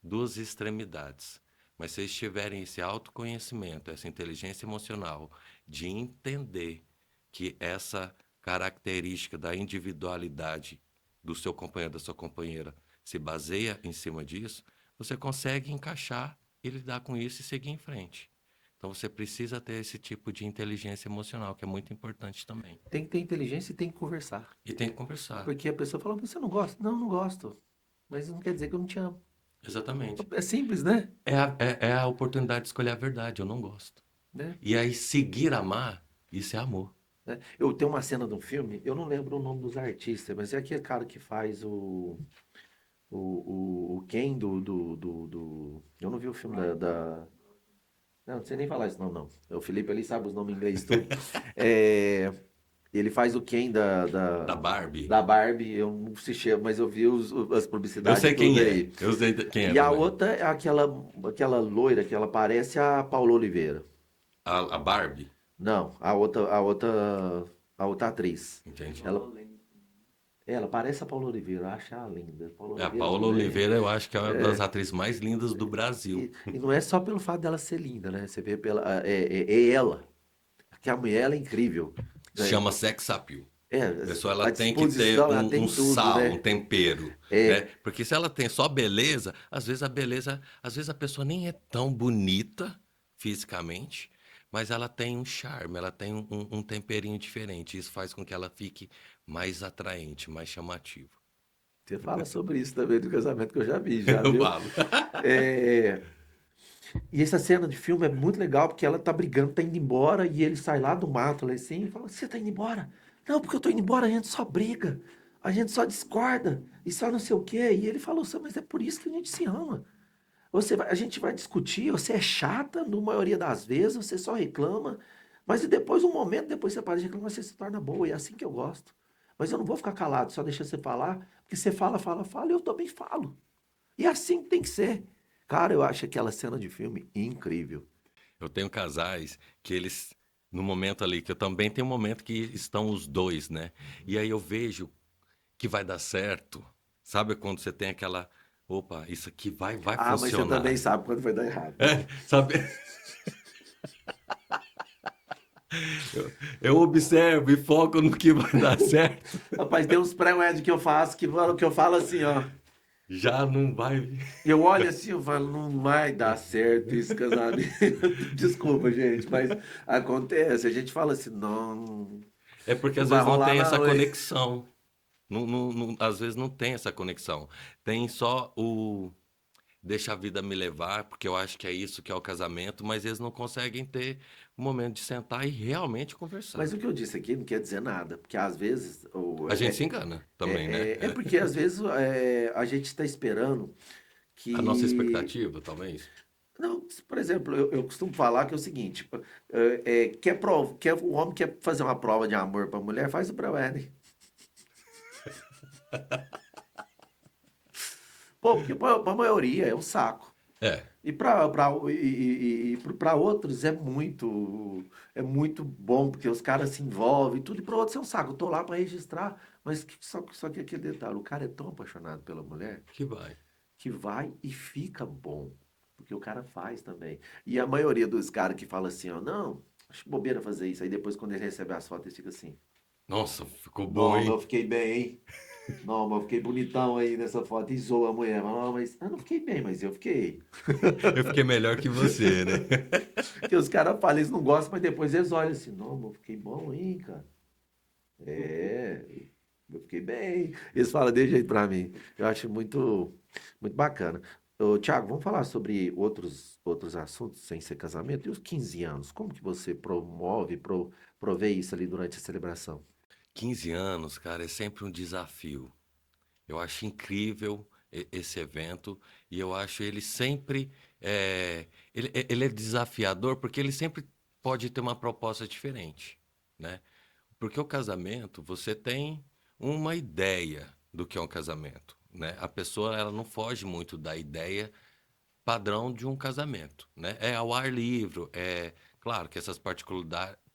Duas extremidades. Mas se eles tiverem esse autoconhecimento, essa inteligência emocional, de entender que essa característica da individualidade do seu companheiro, da sua companheira, se baseia em cima disso, você consegue encaixar e lidar com isso e seguir em frente. Então você precisa ter esse tipo de inteligência emocional, que é muito importante também. Tem que ter inteligência e tem que conversar. E tem que conversar. Porque a pessoa fala, você não gosta? Não, não gosto. Mas não quer dizer que eu não te amo. Exatamente. É simples, né? É a oportunidade de escolher a verdade. Eu não gosto. Né? E aí, seguir amar, isso é amor. Né? Eu tenho uma cena de um filme, eu não lembro o nome dos artistas, mas é aquele cara que faz o Ken Eu não vi o filme Não, não sei nem falar isso, não, não. O Felipe ali sabe os nomes em inglês tudo. É, ele faz o Ken Da Barbie. da Barbie, eu não assisti, mas eu vi as Eu publicidades sei e tudo quem é. aí. Eu sei quem é E a também. outra é aquela loira que ela parece a Paula Oliveira. A Barbie. Não, a outra atriz. Entende? Ela parece a Paula Oliveira, eu acho ela linda. Paula A Oliveira Paola também. Oliveira, eu acho que é uma das atrizes mais lindas do Brasil. E não é só pelo fato dela ser linda, né? Você vê é ela. Porque a mulher ela é incrível. Né? Chama sex appeal. É, A pessoa ela a tem que ter disposição, ela um tem tudo, sal, um né? tempero, né? É, Porque se ela tem só beleza, às vezes a pessoa nem é tão bonita fisicamente, mas ela tem um charme, ela tem um temperinho diferente. Isso faz com que ela fique mais atraente, mais chamativa. você fala sobre isso também do casamento que eu já vi, já, Eu viu? falo. É, e essa cena de filme é muito legal porque ela tá brigando, tá indo embora e ele sai lá do mato lá assim e fala: Você tá indo embora? Não, porque eu tô indo embora, a gente só briga, a gente só discorda e só não sei o quê. E ele falou: Mas é por isso que a gente se ama. a gente vai discutir, você é chata, na maioria das vezes, você só reclama, mas e depois, um momento depois você para de reclamar, você se torna boa, e é assim que eu gosto. Mas eu não vou ficar calado, só deixar você falar, porque você fala, fala, fala, e eu também falo. E é assim que tem que ser. Cara, eu acho aquela cena de filme incrível. Eu tenho casais que eles, no momento ali, que eu também tenho um momento que estão os dois, né? E aí eu vejo que vai dar certo. Sabe quando você tem aquela, opa, isso aqui vai Ah, mas você também funcionar. sabe quando vai dar errado, né? É, sabe? Eu observo e foco no que vai dar certo. Rapaz, tem uns pré-wed que eu faço que eu falo assim, ó. Já não vai. Eu olho assim, eu falo, não vai dar certo esse casamento. Desculpa, gente, mas acontece. A gente fala assim, não, É porque não às vai vezes não rolar tem essa não, hein? conexão. Às vezes não tem essa conexão. Tem só o deixa a vida me levar, porque eu acho que é isso que é o casamento, mas eles não conseguem ter o momento de sentar e realmente Mas conversar. o que eu disse aqui não quer dizer nada, porque às vezes A gente se engana também, né? é porque às vezes a gente está esperando A nossa que. expectativa, talvez. Não, por exemplo, eu costumo falar que é o seguinte: o homem quer fazer uma prova de amor para a mulher, faz o pré-wedding. Pô, porque para a maioria é um saco. É, E para outros é muito bom, porque os caras se envolvem e tudo, e para outros é um saco. Eu tô lá para registrar, mas só que aquele detalhe, o cara é tão apaixonado pela mulher que vai. que vai e fica bom, porque o cara faz também. E a maioria dos caras que fala assim, ó, não, acho bobeira fazer isso, aí depois quando ele recebe as fotos, ele fica assim, Nossa, ficou bom, não, mas eu hein? fiquei bem, hein? Não, mas eu fiquei bonitão aí nessa foto e zoa a mulher. Não, mas eu não fiquei bem, mas eu fiquei. Eu fiquei melhor que você, né? Que os caras falam, eles não gostam, mas depois eles olham assim, não, mas eu fiquei bom aí, cara. É, eu fiquei bem. Eles falam de jeito pra mim. Eu acho muito bacana. Ô, Thiago, vamos falar sobre outros assuntos sem ser casamento? E os 15 anos? Como que você promove, provê isso ali durante a celebração? 15 anos, cara, é sempre um desafio. Eu acho incrível esse evento e eu acho ele sempre. Ele é desafiador porque ele sempre pode ter uma proposta diferente, né? Porque o casamento, você tem uma ideia do que é um casamento, né? A pessoa, ela não foge muito da ideia padrão de um casamento, né? É ao ar livre, é claro que essas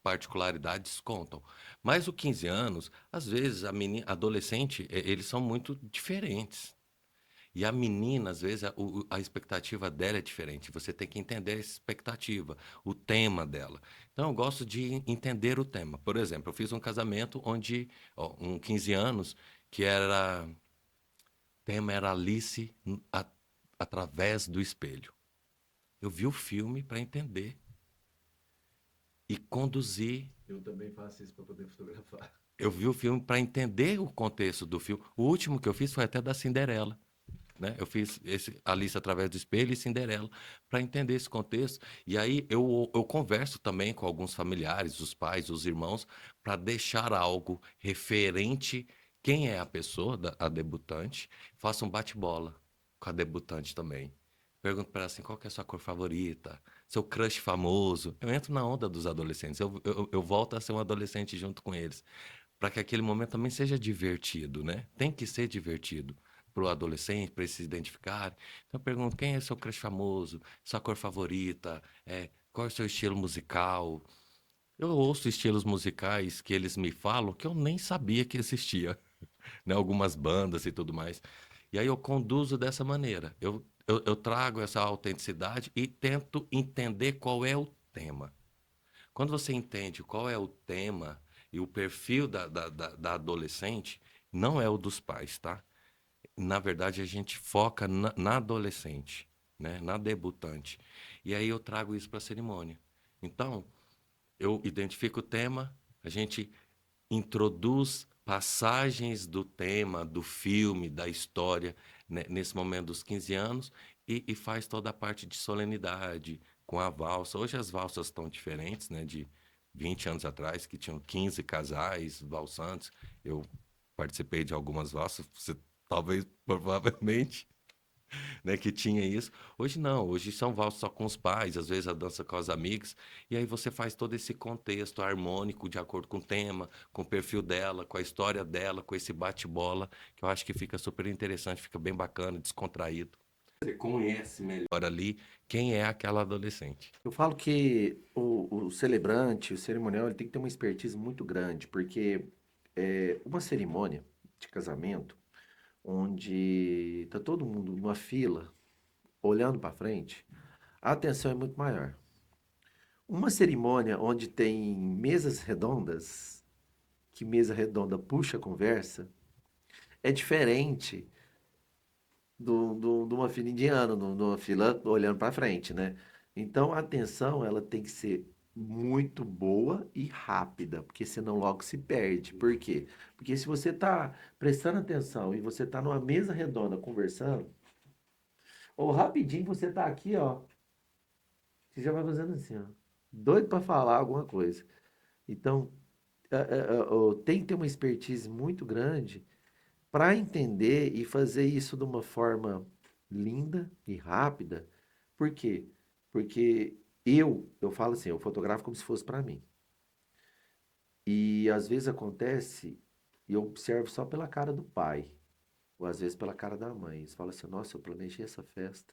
particularidades contam, mas o 15 anos, às vezes a menina, adolescente, eles são muito diferentes. E a menina, às vezes, a expectativa dela é diferente. Você tem que entender a expectativa, o tema dela. Então, eu gosto de entender o tema. Por exemplo, eu fiz um casamento onde, ó, 15 anos, que era, o tema era Alice através do espelho. Eu vi o filme para entender e conduzir. Eu também faço isso para poder fotografar. Eu vi o filme para entender o contexto do filme. O último que eu fiz foi até da Cinderela, né? Eu fiz esse Alice através do espelho e Cinderela para entender esse contexto. E aí eu converso também com alguns familiares, os pais, os irmãos, para deixar algo referente quem é a pessoa, a debutante. Faço um bate-bola com a debutante também. Pergunto para ela assim, qual que é a sua cor favorita? Seu crush famoso. Eu entro na onda dos adolescentes. Eu volto a ser um adolescente junto com eles. Para que aquele momento também seja divertido, né? Tem que ser divertido para o adolescente, para eles se identificarem. Então eu pergunto, quem é seu crush famoso? Sua cor favorita? Qual é o seu estilo musical? Eu ouço estilos musicais que eles me falam que eu nem sabia que existia, né? Algumas bandas e tudo mais. E aí eu conduzo dessa maneira. Eu trago essa autenticidade e tento entender qual é o tema. Quando você entende qual é o tema e o perfil da adolescente, não é o dos pais, tá? Na verdade, a gente foca na adolescente, né? Na debutante. E aí eu trago isso para a cerimônia. Então, eu identifico o tema, a gente introduz passagens do tema, do filme, da história, né, nesse momento dos 15 anos e faz toda a parte de solenidade com a valsa. Hoje as valsas estão diferentes, né, de 20 anos atrás, que tinham 15 casais valsantes. Eu participei de algumas valsas, você talvez, provavelmente, né, que tinha isso. Hoje não, hoje são valsas só com os pais, às vezes a dança com as amigas, e aí você faz todo esse contexto harmônico de acordo com o tema, com o perfil dela, com a história dela, com esse bate-bola, que eu acho que fica super interessante, fica bem bacana, descontraído. Você conhece melhor ali quem é aquela adolescente. Eu falo que o celebrante, o cerimonial, ele tem que ter uma expertise muito grande, porque uma cerimônia de casamento, onde tá todo mundo numa fila, olhando para frente, a atenção é muito maior. Uma cerimônia onde tem mesas redondas, que mesa redonda puxa a conversa, é diferente de uma fila indiana, numa fila olhando para frente, né? Então a atenção ela tem que ser muito boa e rápida, porque senão logo se perde. Por quê? Porque se você está prestando atenção e você está numa mesa redonda conversando, ou rapidinho você está aqui, ó, você já vai fazendo assim, ó, doido para falar alguma coisa. Então tem que ter uma expertise muito grande para entender e fazer isso de uma forma linda e rápida. Por quê? Porque eu falo assim, eu fotografo como se fosse para mim. E às vezes acontece, e eu observo só pela cara do pai, ou às vezes pela cara da mãe. Eles falam assim, nossa, eu planejei essa festa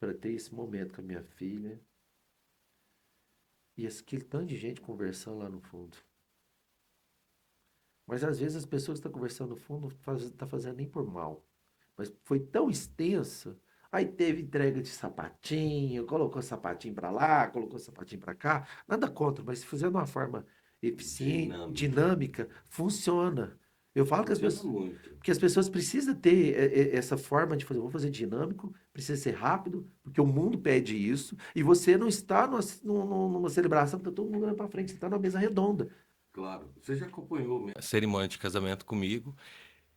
para ter esse momento com a minha filha. E aquele tanto de gente conversando lá no fundo. Mas às vezes as pessoas que estão conversando no fundo não estão fazendo nem por mal. Mas foi tão extensa. Aí teve entrega de sapatinho, colocou sapatinho para lá, colocou sapatinho para cá. Nada contra, mas se fizer de uma forma eficiente, dinâmica, funciona. Eu falo que as pessoas, porque as pessoas precisam ter essa forma de fazer. Vou fazer dinâmico, precisa ser rápido, porque o mundo pede isso. E você não está numa celebração que está todo mundo olhando para frente, você está numa mesa redonda. Claro. Você já acompanhou a cerimônia de casamento comigo?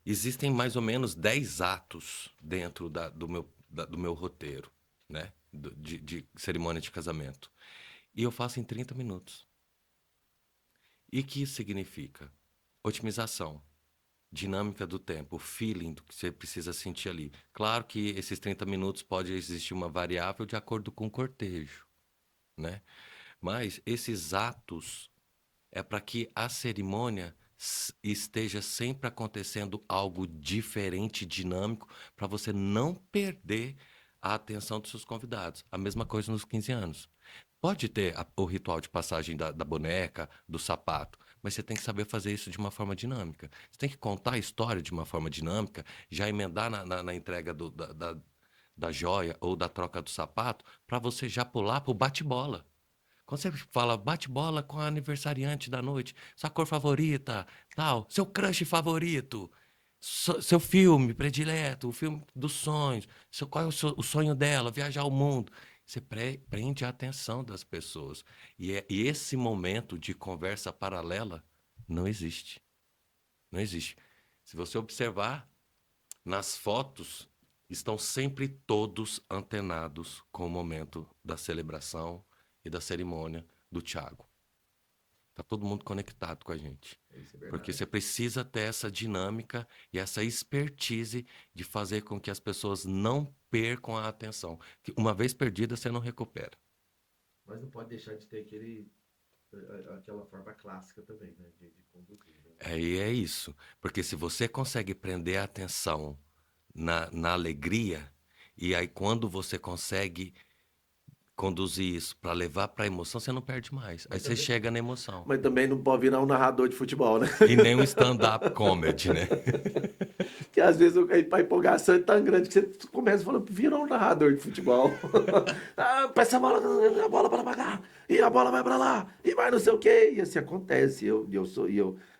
Existem mais ou menos 10 atos dentro do meu roteiro, né? De cerimônia de casamento. E eu faço em 30 minutos. E que isso significa? Otimização, dinâmica do tempo, o feeling do que você precisa sentir ali. Claro que esses 30 minutos pode existir uma variável de acordo com o cortejo, né? Mas esses atos é para que a cerimônia esteja sempre acontecendo algo diferente, dinâmico, para você não perder a atenção dos seus convidados. A mesma coisa nos 15 anos. Pode ter o ritual de passagem da boneca, do sapato, mas você tem que saber fazer isso de uma forma dinâmica. Você tem que contar a história de uma forma dinâmica, já emendar na entrega da joia ou da troca do sapato, para você já pular para o bate-bola. Quando você fala bate-bola com a aniversariante da noite, sua cor favorita, tal, seu crush favorito, seu filme predileto, o filme dos sonhos, qual é o sonho dela, viajar ao mundo. Você prende a atenção das pessoas. E esse momento de conversa paralela não existe. Não existe. Se você observar, nas fotos estão sempre todos antenados com o momento da celebração e da cerimônia do Thiago. Tá todo mundo conectado com a gente. Isso é Porque verdade. você precisa ter essa dinâmica e essa expertise de fazer com que as pessoas não percam a atenção. Que uma vez perdida, você não recupera. Mas não pode deixar de ter aquela forma clássica também, né? De conduzir, né? É isso. Porque se você consegue prender a atenção na alegria, e aí quando você consegue conduzir isso para levar para a emoção, você não perde mais. Aí Mas você também, chega na emoção. mas também não pode virar um narrador de futebol, né? E nem um stand-up comedy, né? Que às vezes a empolgação é tão grande que você começa falando, vira um narrador de futebol. Ah, passa a bola para cá, e a bola vai para lá, e vai não sei o quê. E assim acontece.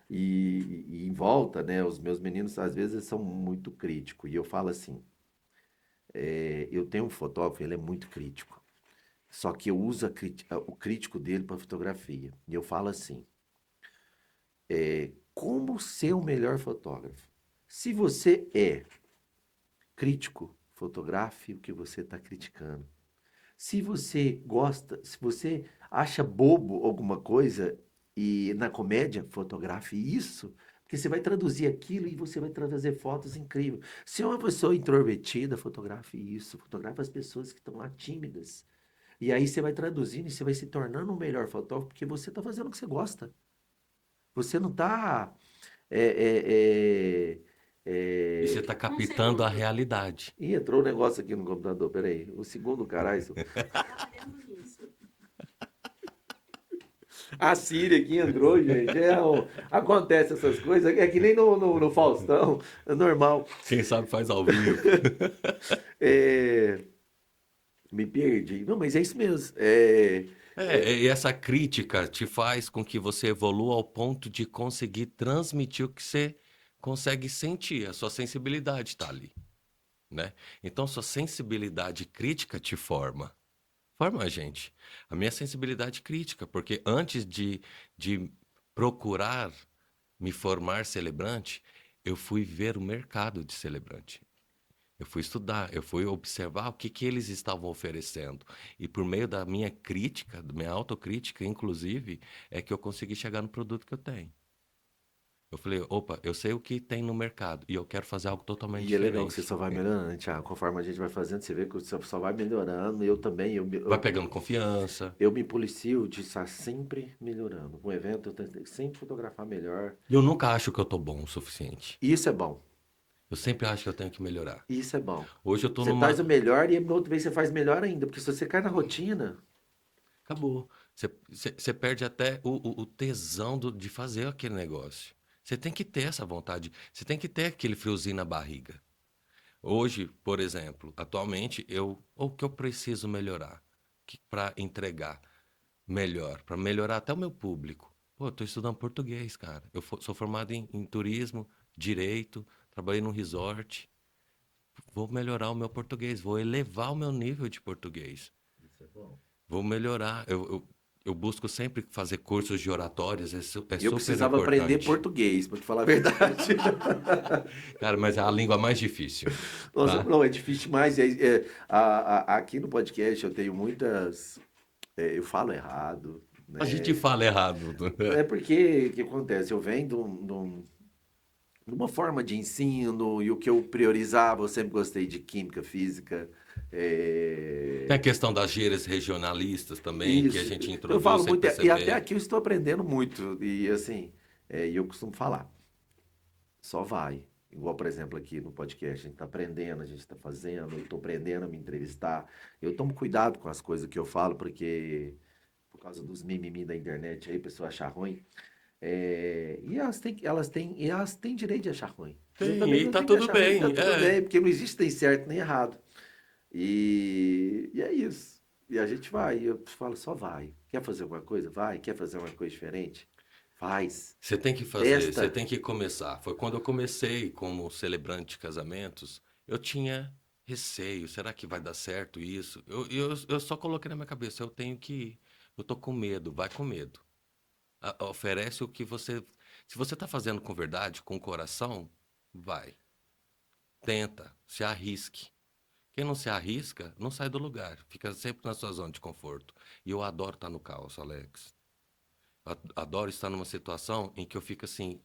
E em volta, né? Os meus meninos às vezes são muito críticos. E eu falo assim: eu tenho um fotógrafo, ele é muito crítico. Só que eu uso o crítico dele para fotografia. E eu falo assim: como ser o melhor fotógrafo? Se você é crítico, fotografe o que você está criticando. Se você gosta, se você acha bobo alguma coisa e na comédia, fotografe isso, Porque você vai traduzir aquilo e você vai trazer fotos incríveis. Se é uma pessoa introvertida, fotografe isso, fotografe as pessoas que estão lá tímidas. E aí você vai traduzindo e você vai se tornando um melhor fotógrafo porque você está fazendo o que você gosta. Você não está. E você está captando a realidade. Ih, entrou um negócio aqui no computador, peraí. O segundo, caralho. A Síria aqui entrou, gente. Acontece essas coisas. É que nem no Faustão. É normal. Quem sabe faz ao vivo. É, me perdi. Não, mas é isso mesmo. E essa crítica te faz com que você evolua ao ponto de conseguir transmitir o que você consegue sentir. A sua sensibilidade está ali, né? Então, sua sensibilidade crítica te forma. Forma a gente. A minha sensibilidade crítica, porque antes de procurar me formar celebrante, eu fui ver o mercado de celebrante. Eu fui estudar, eu fui observar o que eles estavam oferecendo. E por meio da minha crítica, da minha autocrítica, inclusive, é que eu consegui chegar no produto que eu tenho. Eu falei, opa, eu sei o que tem no mercado e eu quero fazer algo totalmente E é legal que você diferente. só vai melhorando, né, Thiago? Conforme a gente vai fazendo, você vê que você só vai melhorando. Eu também, Vai pegando confiança. eu me policio de estar sempre melhorando. Um evento, eu tenho que sempre fotografar melhor. E eu nunca acho que eu tô bom o suficiente. Isso é bom. Eu sempre acho que eu tenho que melhorar. Isso é bom. Hoje eu tô Você faz o numa. melhor e no outro vez você faz melhor ainda. Porque se você cai na rotina, Acabou. Você perde até o tesão de fazer aquele negócio. Você tem que ter essa vontade. Você tem que ter aquele friozinho na barriga. Hoje, por exemplo, atualmente, o que eu preciso melhorar para entregar melhor, para melhorar até o meu público. Pô, eu tô estudando português, cara. Sou formado em turismo, direito, trabalhei num resort. Vou melhorar o meu português, vou elevar o meu nível de português. isso é bom. Vou melhorar. Eu busco sempre fazer cursos de oratórias, é Eu super precisava aprender importante. português, para te falar a verdade. Cara, mas é a língua mais difícil, Nossa, tá? não, é difícil demais. Aqui no podcast eu tenho muitas. Eu falo errado, A gente né? fala errado. É porque o que acontece? Eu venho de uma forma de ensino e o que eu priorizava, eu sempre gostei de química, física. Tem a é, questão das gírias regionalistas também, que a Isso. gente Eu introduziu falo sem muito, e até perceber. aqui eu estou aprendendo muito. E assim, e eu costumo falar, só vai. Igual, por exemplo, aqui no podcast, a gente está aprendendo, a gente está fazendo, eu estou aprendendo a me entrevistar. Eu tomo cuidado com as coisas que eu falo, porque por causa dos mimimi da internet aí, a pessoa achar ruim. E elas têm direito de achar ruim. Eu Tem, também e não tá tenho que tudo achar ruim, tá bem. tudo bem, porque não existe nem certo nem errado. E é isso. E a gente vai, e eu falo, só vai. Quer fazer alguma coisa? Vai. Quer fazer uma coisa diferente? Faz. Você tem que fazer, você Testa. tem que começar. Foi quando eu comecei como celebrante de casamentos, eu tinha receio. Será que vai dar certo isso? Eu só coloquei na minha cabeça, eu tenho que ir. Eu tô com medo, vai com medo. Oferece o que você. Se você está fazendo com verdade, com coração, vai. Tenta, se arrisque. Quem não se arrisca, não sai do lugar. Fica sempre na sua zona de conforto. E eu adoro estar no caos, Alex. Adoro estar numa situação em que eu fico assim,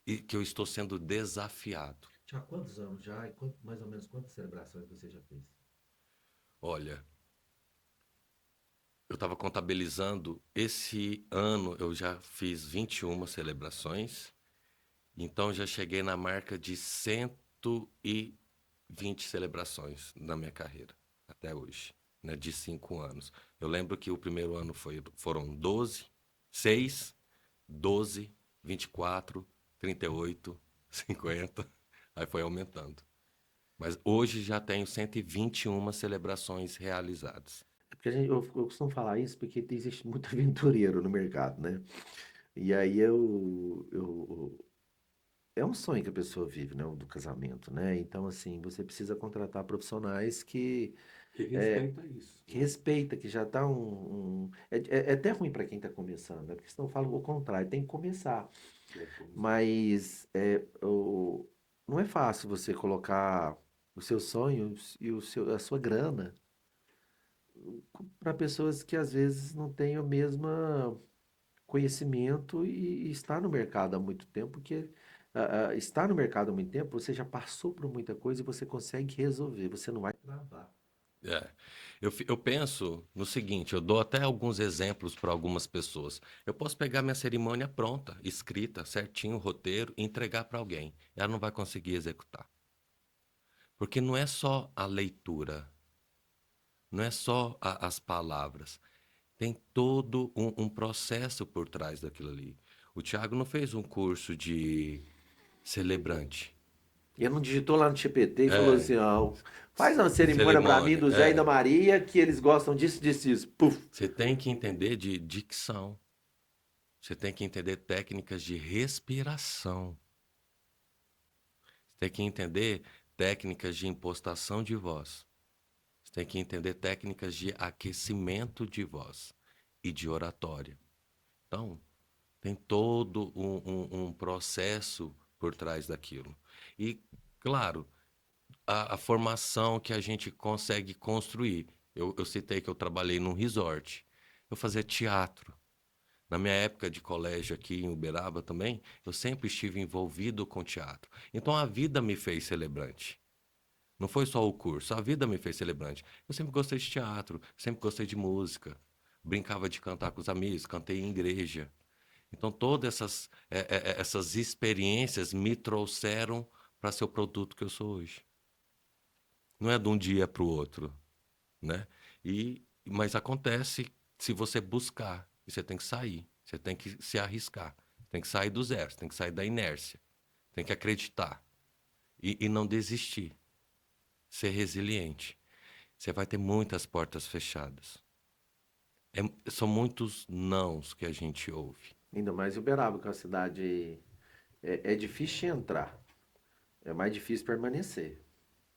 e que eu estou sendo desafiado. Já há quantos anos já? E mais ou menos quantas celebrações você já fez? Olha, eu estava contabilizando, esse ano eu já fiz 21 celebrações, então já cheguei na marca de 120 celebrações na minha carreira, até hoje, né, de 5 anos. Eu lembro que o primeiro ano foram 12, 6, 12, 24, 38, 50, aí foi aumentando. Mas hoje já tenho 121 celebrações realizadas. É porque eu costumo falar isso porque existe muito aventureiro no mercado, né? E aí é um sonho que a pessoa vive, né? O do casamento, né? Então, assim, você precisa contratar profissionais Que é, respeita isso, que né? respeita, que já está é até ruim para quem está começando, né? Porque senão fala o contrário, tem que começar. Mas não é fácil você colocar os seus sonhos e a sua grana para pessoas que às vezes não têm o mesmo conhecimento e está no mercado há muito tempo, porque está no mercado há muito tempo, você já passou por muita coisa e você consegue resolver, você não vai travar. É. Eu penso no seguinte, eu dou até alguns exemplos para algumas pessoas. Eu posso pegar minha cerimônia pronta, escrita, certinho, roteiro, e entregar para alguém. Ela não vai conseguir executar. Porque não é só a leitura, não é só as palavras. Tem todo um processo por trás daquilo ali. O Thiago não fez um curso de celebrante. E ele não digitou lá no GPT e falou É, assim, ó, faz uma cerimônia para mim cerimônia. do Zé e da É. Maria, que eles gostam disso, disso, disso. Puf. Você tem que entender de dicção. Você tem que entender técnicas de respiração. Você tem que entender técnicas de impostação de voz. Você tem que entender técnicas de aquecimento de voz e de oratória. Então, tem todo um processo por trás daquilo. E, claro, a formação que a gente consegue construir. Eu citei que eu trabalhei num resort. Eu fazia teatro. Na minha época de colégio aqui em Uberaba também, eu sempre estive envolvido com teatro. Então a vida me fez celebrante. Não foi só o curso, a vida me fez celebrante. Eu sempre gostei de teatro, sempre gostei de música. Brincava de cantar com os amigos, cantei em igreja. Então todas essas experiências me trouxeram para ser o produto que eu sou hoje. Não é de um dia para o outro, né? Mas acontece se você buscar, e você tem que sair, você tem que se arriscar, tem que sair do zero, você tem que sair da inércia, tem que acreditar e não desistir, ser resiliente. Você vai ter muitas portas fechadas. São muitos nãos que a gente ouve. Ainda mais Uberaba, que é uma cidade... É difícil entrar, é mais difícil permanecer,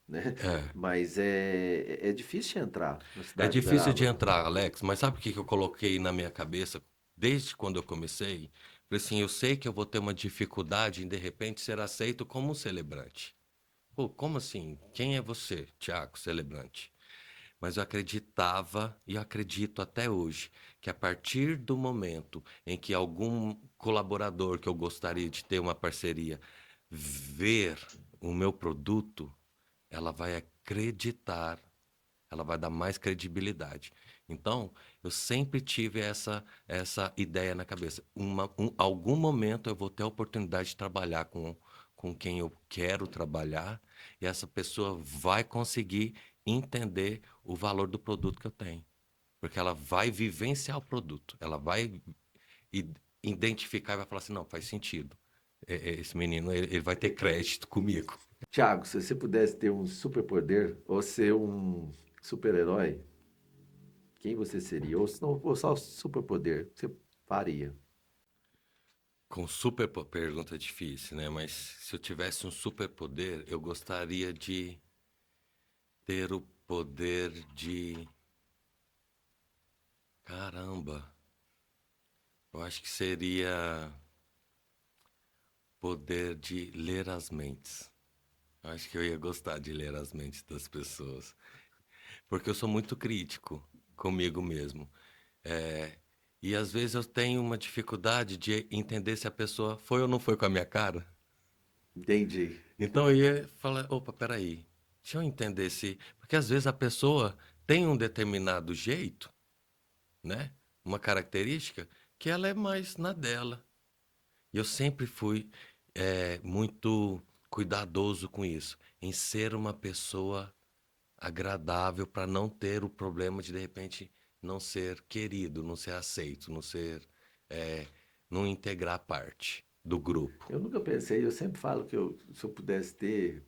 né? É, Mas é difícil entrar na é cidade de difícil de Uberaba. entrar, Alex, mas sabe o que que eu coloquei na minha cabeça desde quando eu comecei? Falei assim, eu sei que eu vou ter uma dificuldade em de repente ser aceito como um celebrante. Pô, como assim? Quem é você, Tiago, celebrante? Mas eu acreditava e acredito até hoje que a partir do momento em que algum colaborador que eu gostaria de ter uma parceria ver o meu produto, ela vai acreditar, ela vai dar mais credibilidade. Então, eu sempre tive essa ideia na cabeça. Algum momento eu vou ter a oportunidade de trabalhar com quem eu quero trabalhar e essa pessoa vai conseguir entender o valor do produto que eu tenho. Porque ela vai vivenciar o produto, ela vai i- identificar e vai falar assim, não, faz sentido. Esse menino, ele vai ter crédito comigo. Tiago, se você pudesse ter um superpoder ou ser um super-herói, quem você seria? Ou se não for só superpoder, o que você faria? Com pergunta difícil, né? Mas se eu tivesse um superpoder, eu gostaria de ter o poder de. Caramba! Eu acho que seria poder de ler as mentes. Eu acho que eu ia gostar de ler as mentes das pessoas. Porque eu sou muito crítico comigo mesmo. É, e às vezes eu tenho uma dificuldade de entender se a pessoa foi ou não foi com a minha cara. Entendi. Então eu ia falar, opa, peraí, deixa eu entender se... Porque às vezes a pessoa tem um determinado jeito, né? Uma característica que ela é mais na dela. E eu sempre fui muito cuidadoso com isso, em ser uma pessoa agradável para não ter o problema de repente não ser querido, não ser aceito, não ser, é, não integrar parte do grupo. Eu nunca pensei, eu sempre falo que se eu pudesse ter.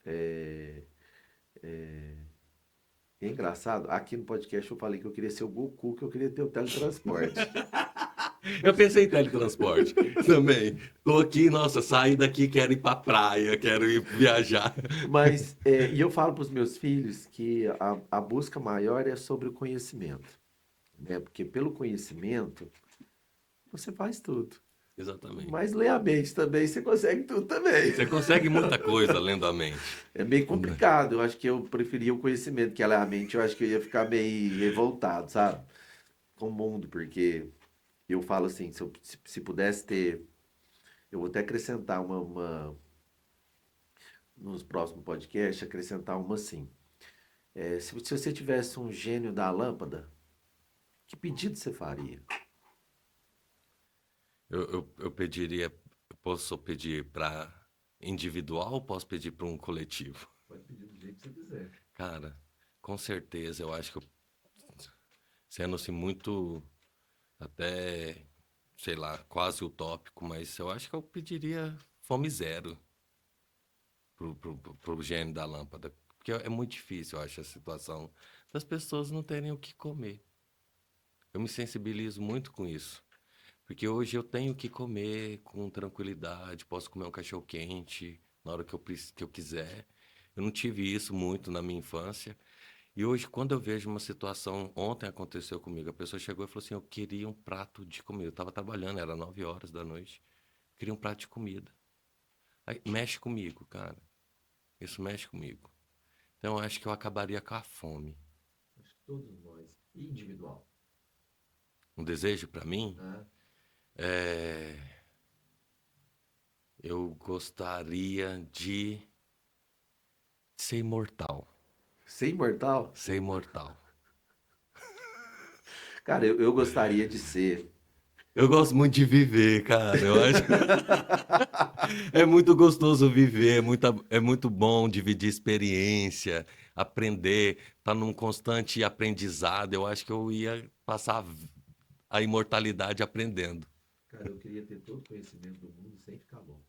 É, é engraçado, aqui no podcast eu falei que eu queria ser o Goku, que eu queria ter o teletransporte. Eu pensei em teletransporte também. Tô aqui, nossa, saí daqui, quero ir pra praia, quero ir viajar. Mas, e eu falo para os meus filhos que a busca maior é sobre o conhecimento, né? Porque pelo conhecimento você faz tudo. Exatamente. Mas ler a mente também, você consegue tudo também. Você consegue muita coisa lendo a mente. É meio Né? complicado. Eu acho que eu preferia o conhecimento que ela é a mente. Eu acho que eu ia ficar meio revoltado, sabe? Com o mundo, porque eu falo assim, se pudesse ter. Eu vou até acrescentar nos próximos podcasts, acrescentar uma assim. Se você tivesse um gênio da lâmpada, que pedido você faria? Eu pediria, eu posso pedir para individual ou posso pedir para um coletivo? Pode pedir do jeito que você quiser. Cara, com certeza, eu acho que sendo assim muito até, sei lá, quase utópico, mas eu acho que eu pediria fome zero pro gênio da lâmpada. Porque é muito difícil, eu acho, a situação das pessoas não terem o que comer. Eu me sensibilizo muito com isso. Porque hoje eu tenho o que comer com tranquilidade, posso comer um cachorro quente na hora que eu quiser. Eu não tive isso muito na minha infância. E hoje, quando eu vejo uma situação, ontem aconteceu comigo, a pessoa chegou e falou assim, eu queria um prato de comida. Eu estava trabalhando, era 9 horas da noite. Queria um prato de comida. Aí, mexe comigo, cara. Isso mexe comigo. Então, eu acho que eu acabaria com a fome. Acho que todos nós. E individual. Um desejo para mim Né? é... Eu gostaria de ser imortal. Ser imortal? Ser imortal. Cara, eu gostaria de ser. Eu gosto muito de viver, cara. Eu acho é muito gostoso viver, é muito bom dividir experiência, aprender, estar num constante aprendizado. Eu acho que eu ia passar a imortalidade aprendendo. Cara, eu queria ter todo o conhecimento do mundo sem ficar louco.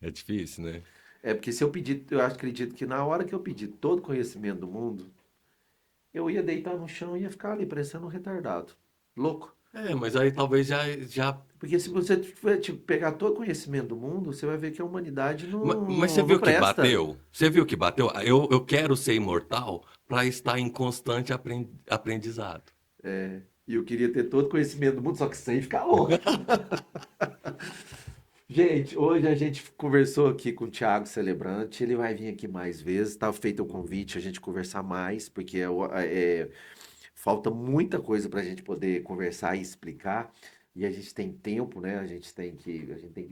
É difícil, né? É porque se eu pedir, eu acredito que na hora que eu pedir todo o conhecimento do mundo, eu ia deitar no chão e ia ficar ali parecendo um retardado. Louco. É, mas aí talvez já... Porque se você tiver, tipo, pegar todo o conhecimento do mundo, você vai ver que a humanidade Mas você não viu que presta. bateu? Você viu que bateu? Eu quero ser imortal para estar em constante aprendizado. E eu queria ter todo o conhecimento do mundo, só que sem ficar louco. Gente, hoje a gente conversou aqui com o Thiago Celebrante. Ele vai vir aqui mais vezes. Tá feito o convite a gente conversar mais, porque falta muita coisa para a gente poder conversar e explicar. E a gente tem tempo, né? A gente tem que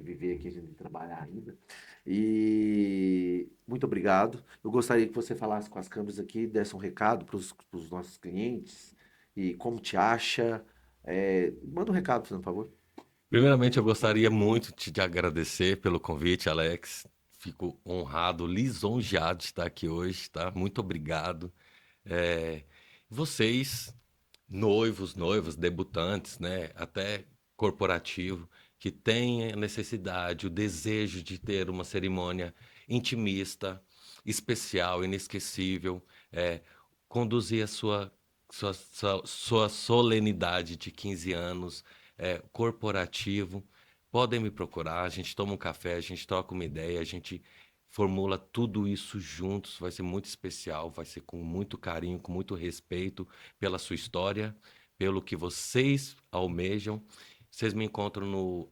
viver aqui, a gente tem que trabalhar ainda. E muito obrigado. Eu gostaria que você falasse com as câmeras aqui, desse um recado para os nossos clientes e como te acha. Manda um recado, por favor. Primeiramente, eu gostaria muito de te agradecer pelo convite, Alex. Fico honrado, lisonjeado de estar aqui hoje, tá? Muito obrigado. É, vocês, noivos, debutantes, né? Até corporativo, que têm a necessidade, o desejo de ter uma cerimônia intimista, especial, inesquecível, conduzir a sua solenidade de 15 anos, corporativo, podem me procurar, a gente toma um café, a gente troca uma ideia, a gente formula tudo isso juntos, vai ser muito especial, vai ser com muito carinho, com muito respeito pela sua história, pelo que vocês almejam. Vocês me encontram no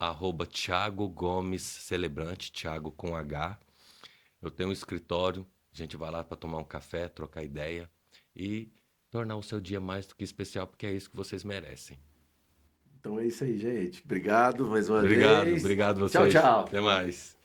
@Thiago Gomes Celebrante, Thiago com H. Eu tenho um escritório, a gente vai lá para tomar um café, trocar ideia e tornar o seu dia mais do que especial, porque é isso que vocês merecem. Então é isso aí, gente. Obrigado mais uma Obrigado, vez. obrigado Tchau, vocês. tchau. Até mais.